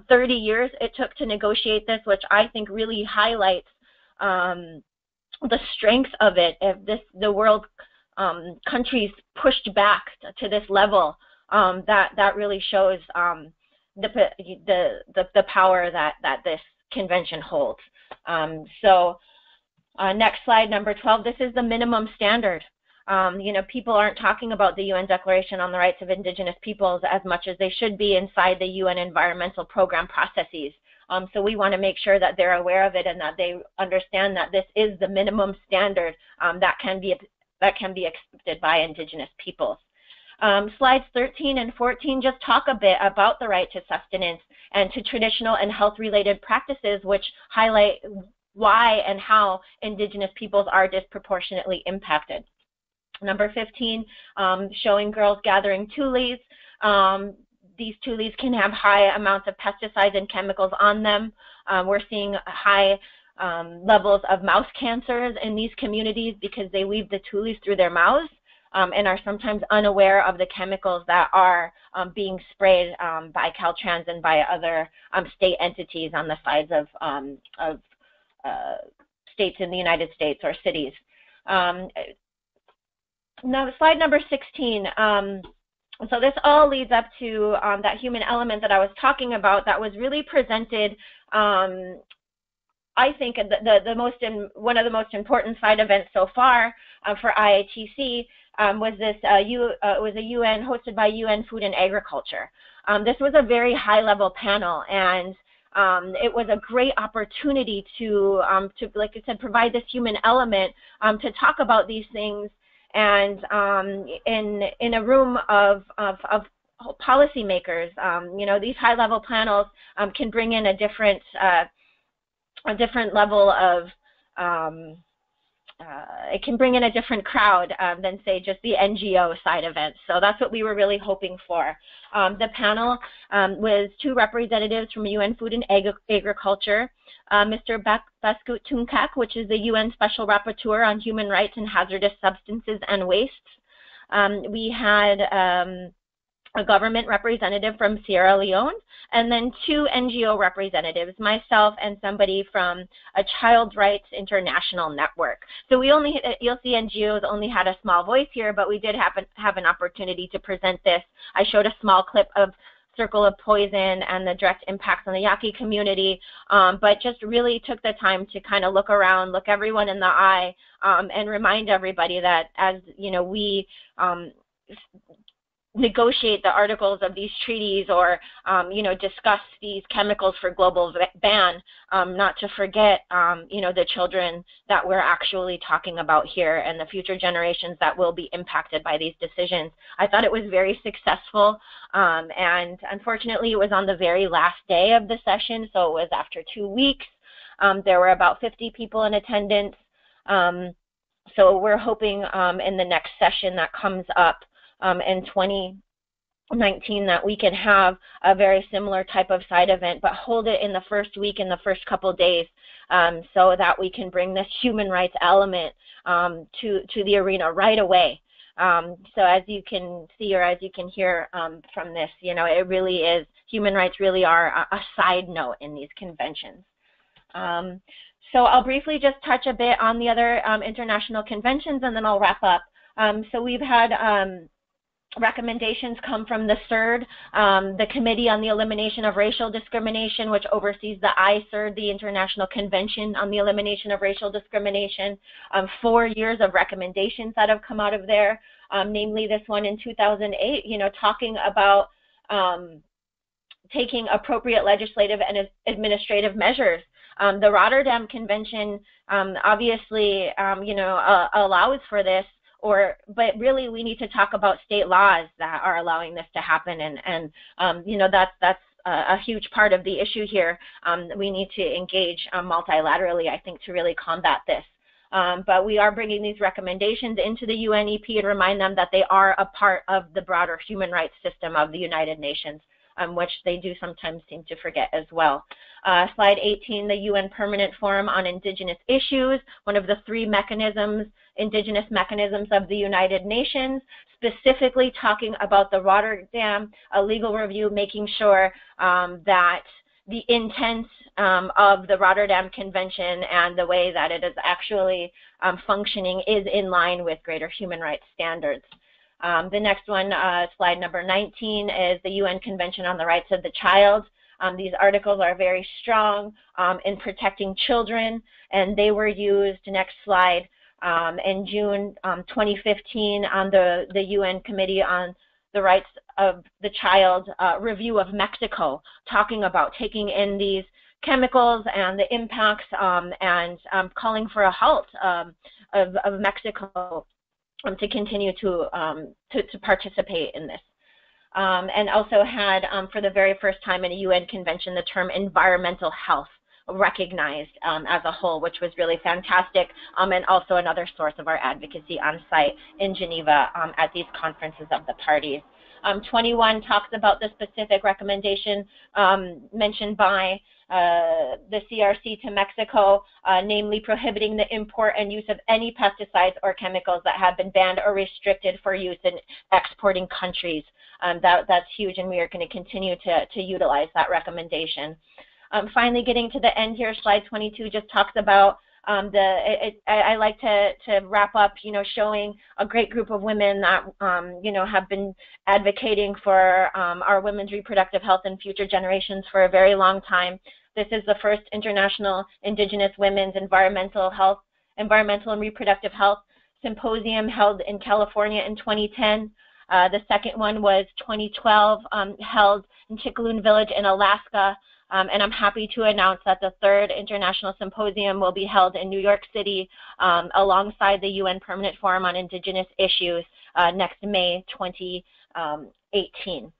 30 years it took to negotiate this, which I think really highlights the strength of it. If the world countries pushed back to this level, that really shows the power that this convention holds. Next slide, number 12. This is the minimum standard. People aren't talking about the UN Declaration on the Rights of Indigenous Peoples as much as they should be inside the UN environmental program processes. So we want to make sure that they're aware of it and that they understand that this is the minimum standard that can be expected by Indigenous peoples. Slides 13 and 14 just talk a bit about the right to sustenance and to traditional and health-related practices, which highlight why and how Indigenous peoples are disproportionately impacted. Number 15, showing girls gathering tules. These tules can have high amounts of pesticides and chemicals on them. We're seeing high levels of mouse cancers in these communities because they weave the tules through their mouths and are sometimes unaware of the chemicals that are being sprayed by Caltrans and by other state entities on the sides of states in the United States or cities. Now, slide number 16. So this all leads up to that human element that I was talking about that was really presented, I think, one of the most important side events so far for IATC was this, it was a UN, hosted by UN Food and Agriculture. This was a very high-level panel, and it was a great opportunity to, like I said, provide this human element to talk about these things. And in a room of policymakers, these high-level panels can bring in a different level of, it can bring in a different crowd than, say, just the NGO side events. So that's what we were really hoping for. The panel was 2 representatives from UN Food and Agriculture, Mr. Baskut Tunkak, which is the UN Special Rapporteur on Human Rights and Hazardous Substances and Wastes. We had a government representative from Sierra Leone, and then 2 NGO representatives, myself and somebody from a Child Rights International network. So we only, you'll see NGOs only had a small voice here, but we did have an opportunity to present this. I showed a small clip of Circle of Poison and the direct impacts on the Yaqui community, but just really took the time to kind of look around, look everyone in the eye, and remind everybody that as we negotiate the articles of these treaties or discuss these chemicals for global ban, not to forget the children that we're actually talking about here and the future generations that will be impacted by these decisions. I thought it was very successful, and unfortunately it was on the very last day of the session, so it was after 2 weeks. There were about 50 people in attendance, so we're hoping in the next session that comes up in 2019 that we can have a very similar type of side event, but hold it in the first week, in the first couple days, so that we can bring this human rights element to the arena right away. So as you can see or as you can hear from this, it really is, human rights really are a side note in these conventions. So I'll briefly just touch a bit on the other international conventions and then I'll wrap up. So we've had recommendations come from the CERD, the Committee on the Elimination of Racial Discrimination, which oversees the ICERD, the International Convention on the Elimination of Racial Discrimination. 4 years of recommendations that have come out of there, namely this one in 2008, talking about taking appropriate legislative and administrative measures. The Rotterdam Convention obviously, allows for this, but really we need to talk about state laws that are allowing this to happen, and that's a huge part of the issue here. We need to engage multilaterally, I think, to really combat this. But we are bringing these recommendations into the UNEP and remind them that they are a part of the broader human rights system of the United Nations, which they do sometimes seem to forget as well. Slide 18, the UN Permanent Forum on Indigenous Issues, one of the 3 mechanisms, indigenous mechanisms of the United Nations, specifically talking about the Rotterdam legal review, making sure that the intent of the Rotterdam Convention and the way that it is actually functioning is in line with greater human rights standards. The next one, slide number 19, is the UN Convention on the Rights of the Child. These articles are very strong in protecting children, and they were used, next slide, in June 2015 on the UN Committee on the Rights of the Child review of Mexico, talking about taking in these chemicals and the impacts and calling for a halt of Mexico to continue to participate in this. And also had, for the very first time in a UN convention, the term environmental health recognized as a whole, which was really fantastic, and also another source of our advocacy on site in Geneva at these conferences of the parties. 21 talks about the specific recommendation mentioned by the CRC to Mexico, namely prohibiting the import and use of any pesticides or chemicals that have been banned or restricted for use in exporting countries. That's huge, and we are going to continue to utilize that recommendation. Finally, getting to the end here, slide 22 just talks about I like to wrap up, showing a great group of women that, have been advocating for our women's reproductive health and future generations for a very long time. This is the first International Indigenous Women's Environmental and Reproductive Health Symposium held in California in 2010. The second one was 2012, held in Chickaloon Village in Alaska. And I'm happy to announce that the third International Symposium will be held in New York City alongside the UN Permanent Forum on Indigenous Issues next May 2018.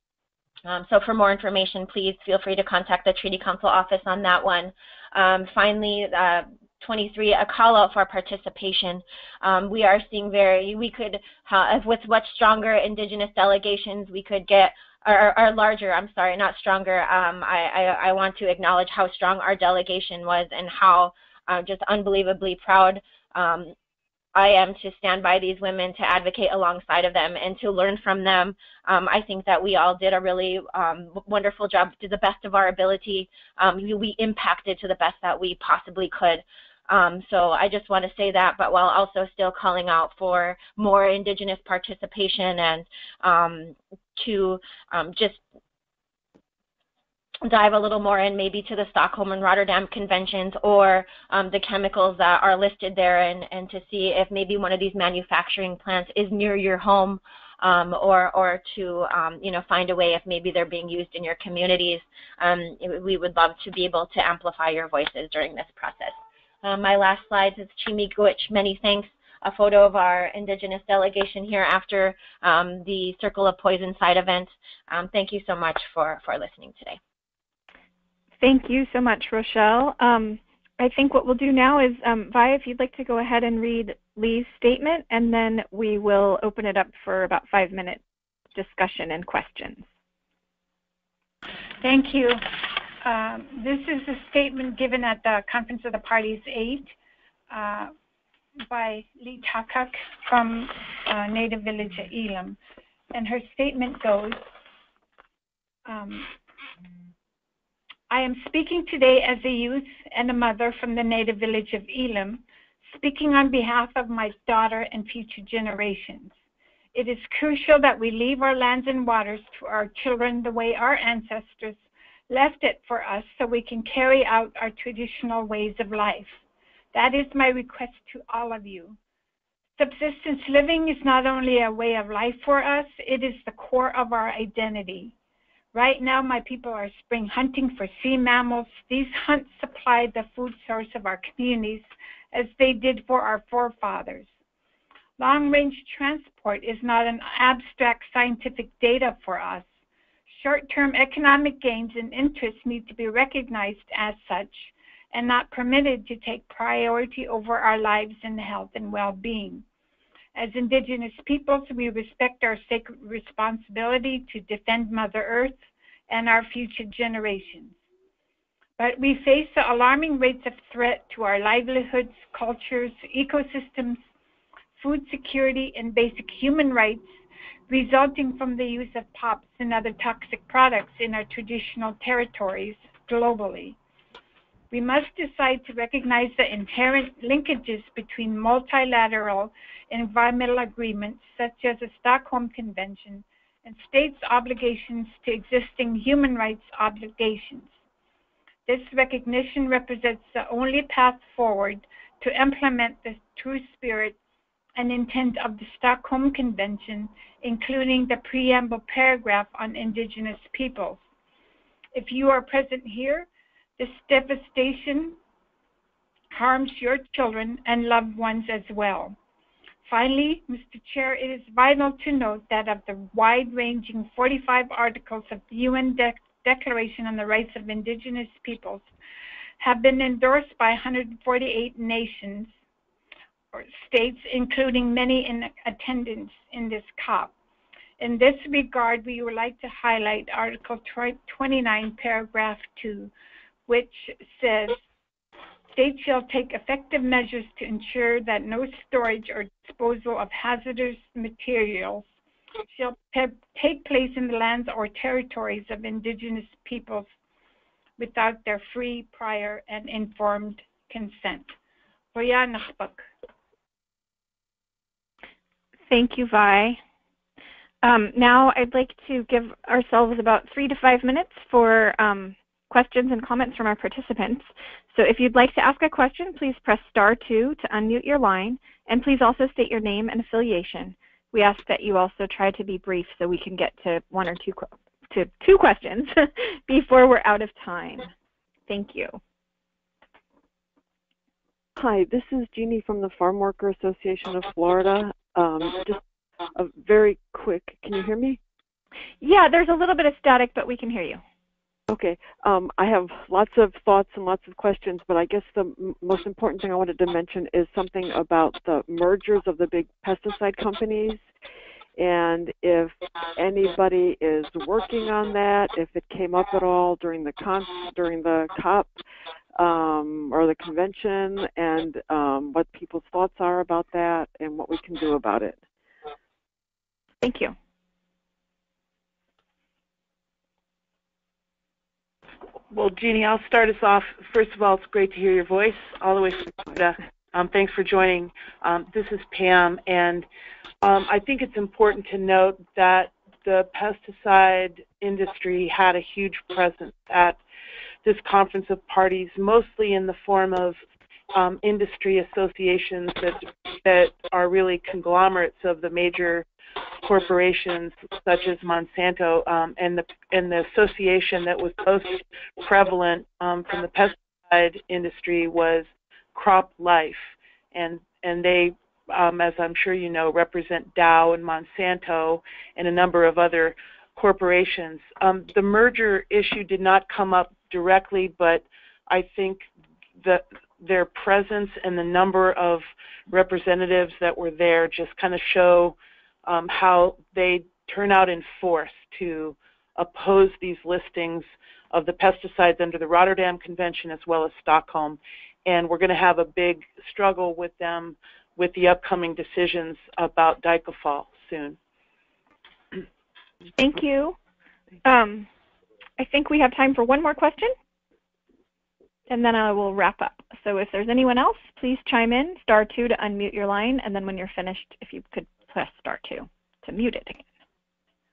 So for more information, please feel free to contact the Treaty Council office on that one. Finally, 23, a call out for participation. We are seeing with much stronger Indigenous delegations, we could get or larger, I'm sorry, not stronger. I want to acknowledge how strong our delegation was and how just unbelievably proud I am to stand by these women, to advocate alongside of them, and to learn from them. I think that we all did a really wonderful job to the best of our ability. We impacted to the best that we possibly could. So I just want to say that, but while also still calling out for more Indigenous participation and to just dive a little more in maybe to the Stockholm and Rotterdam conventions, or the chemicals that are listed there, and to see if maybe one of these manufacturing plants is near your home, or to find a way if maybe they're being used in your communities. We would love to be able to amplify your voices during this process. My last slide is Chimigwich, many thanks. A photo of our Indigenous delegation here after the Circle of Poison side event. Thank you so much for listening today. Thank you so much, Rochelle. I think what we'll do now is, Vi, if you'd like to go ahead and read Lee's statement, and then we will open it up for about 5-minute discussion and questions. Thank you. This is a statement given at the Conference of the Parties 8 by Lee Takuk from Native Village at Elam. And her statement goes, I am speaking today as a youth and a mother from the Native Village of Elam, speaking on behalf of my daughter and future generations. It is crucial that we leave our lands and waters to our children the way our ancestors left it for us so we can carry out our traditional ways of life. That is my request to all of you. Subsistence living is not only a way of life for us, it is the core of our identity. Right now, my people are spring hunting for sea mammals. These hunts supply the food source of our communities as they did for our forefathers. Long-range transport is not an abstract scientific data for us. Short-term economic gains and interests need to be recognized as such and not permitted to take priority over our lives and health and well-being. As Indigenous peoples, we respect our sacred responsibility to defend Mother Earth and our future generations. But we face the alarming rates of threat to our livelihoods, cultures, ecosystems, food security, and basic human rights resulting from the use of POPs and other toxic products in our traditional territories globally. We must decide to recognize the inherent linkages between multilateral environmental agreements such as the Stockholm Convention and states' obligations to existing human rights obligations. This recognition represents the only path forward to implement the true spirit and intent of the Stockholm Convention, including the preamble paragraph on Indigenous peoples. If you are present here, this devastation harms your children and loved ones as well. Finally, Mr. Chair, it is vital to note that of the wide-ranging 45 articles of the UN Declaration on the Rights of Indigenous Peoples have been endorsed by 148 nations or states, including many in attendance in this COP. In this regard, we would like to highlight Article 29, Paragraph 2, which says, states shall take effective measures to ensure that no storage or disposal of hazardous materials shall take place in the lands or territories of Indigenous peoples without their free, prior, and informed consent. Thank you, Vi. Now I'd like to give ourselves about 3 to 5 minutes for questions and comments from our participants. So if you'd like to ask a question, please press *2 to unmute your line, and please also state your name and affiliation. We ask that you also try to be brief so we can get to two questions before we're out of time. Thank you. Hi, this is Jeannie from the Farm Worker Association of Florida. Just a very quick, can you hear me? Yeah, there's a little bit of static, but we can hear you. Okay, I have lots of thoughts and lots of questions, but I guess the most important thing I wanted to mention is something about the mergers of the big pesticide companies, and if anybody is working on that, if it came up at all during the COP or the convention, and what people's thoughts are about that and what we can do about it. Thank you. Well, Jeannie, I'll start us off. First of all, it's great to hear your voice all the way from Florida. Thanks for joining. This is Pam, and I think it's important to note that the pesticide industry had a huge presence at this conference of parties, mostly in the form of industry associations that are really conglomerates of the major corporations such as Monsanto, and the association that was most prevalent from the pesticide industry was Crop Life, and they, as I'm sure you know, represent Dow and Monsanto and a number of other corporations. The merger issue did not come up directly, but I think that their presence and the number of representatives that were there just kind of show how they turn out in force to oppose these listings of the pesticides under the Rotterdam Convention as well as Stockholm. And we're going to have a big struggle with them with the upcoming decisions about diclofol soon. Thank you. I think we have time for one more question, and then I will wrap up. So if there's anyone else, please chime in, *2 to unmute your line, and then when you're finished, if you could press *2. to mute it again.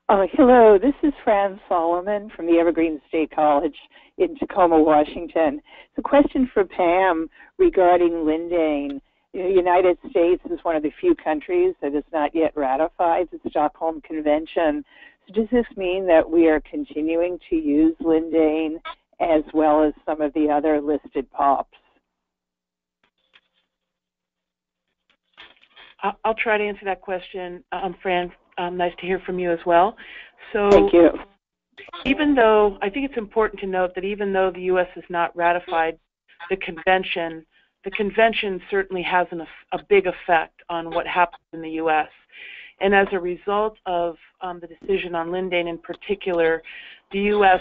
Hello, this is Fran Solomon from the Evergreen State College in Tacoma, Washington. It's a question for Pam regarding Lindane. The United States is one of the few countries that has not yet ratified the Stockholm Convention. So does this mean that we are continuing to use Lindane as well as some of the other listed POPs? I'll try to answer that question, Fran. Nice to hear from you as well. So, thank you. Even though, I think it's important to note that even though the U.S. has not ratified the convention certainly has a big effect on what happens in the U.S. And as a result of the decision on Lindane in particular, the U.S.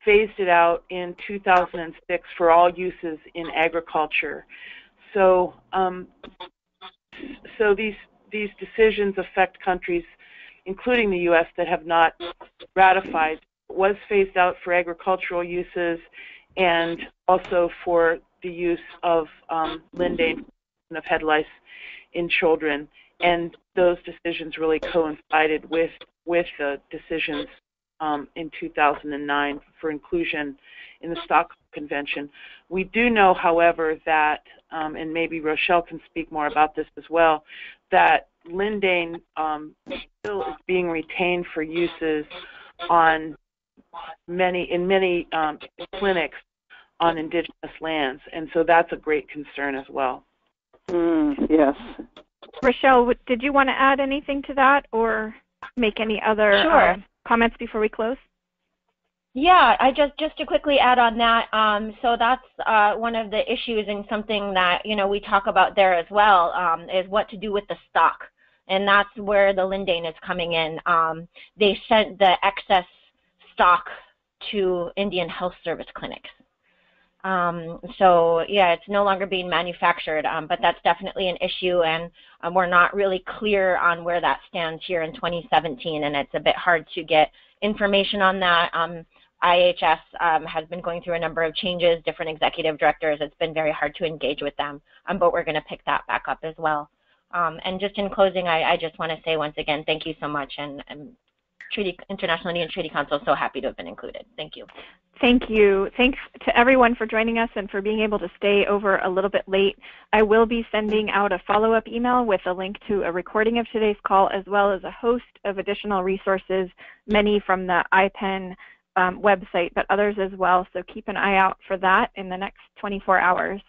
Phased it out in 2006 for all uses in agriculture. So, these decisions affect countries, including the U.S., that have not ratified. It was phased out for agricultural uses and also for the use of Lindane of head lice in children. And those decisions really coincided with the decisions in 2009 for inclusion in the Stockholm Convention. We do know, however, that, and maybe Rochelle can speak more about this as well, that Lindane still is being retained for uses in many clinics on indigenous lands, and so that's a great concern as well. Yes. Rochelle, did you want to add anything to that or make any other comments before we close? Yeah, I just to quickly add on that. So that's one of the issues, and something that we talk about there as well, is what to do with the stock, and that's where the Lindane is coming in. They sent the excess stock to Indian Health Service clinics. So yeah, it's no longer being manufactured, but that's definitely an issue, and we're not really clear on where that stands here in 2017, and it's a bit hard to get information on that. IHS has been going through a number of changes, different executive directors. It's been very hard to engage with them, but we're going to pick that back up as well. And just in closing, I just want to say once again, thank you so much, and International Indian Treaty Council, so happy to have been included. Thank you. Thank you. Thanks to everyone for joining us and for being able to stay over a little bit late. I will be sending out a follow-up email with a link to a recording of today's call, as well as a host of additional resources, many from the IPEN website, but others as well. So keep an eye out for that in the next 24 hours.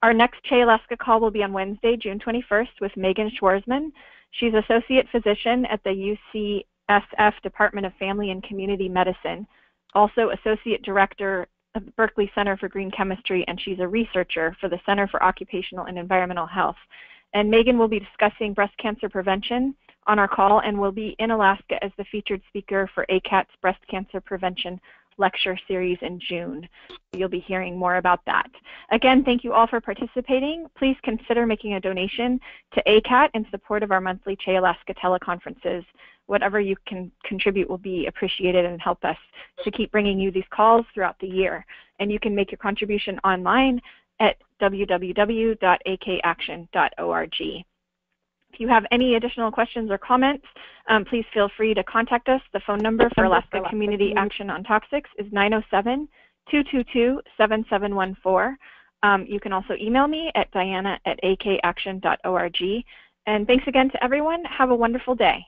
Our next Che-Alaska call will be on Wednesday, June 21st, with Megan Schwarzman. She's Associate Physician at the UCSF Department of Family and Community Medicine, also Associate Director of the Berkeley Center for Green Chemistry, and she's a researcher for the Center for Occupational and Environmental Health. And Megan will be discussing breast cancer prevention on our call, and will be in Alaska as the featured speaker for ACAT's Breast Cancer Prevention Lecture Series in June. You'll be hearing more about that. Again, thank you all for participating. Please consider making a donation to ACAT in support of our monthly Che-Alaska teleconferences. Whatever you can contribute will be appreciated and help us to keep bringing you these calls throughout the year. And you can make your contribution online at www.akaction.org. If you have any additional questions or comments, please feel free to contact us. The phone number for Alaska Community Action on Toxics is 907-222-7714. You can also email me at diana@akaction.org. And thanks again to everyone. Have a wonderful day.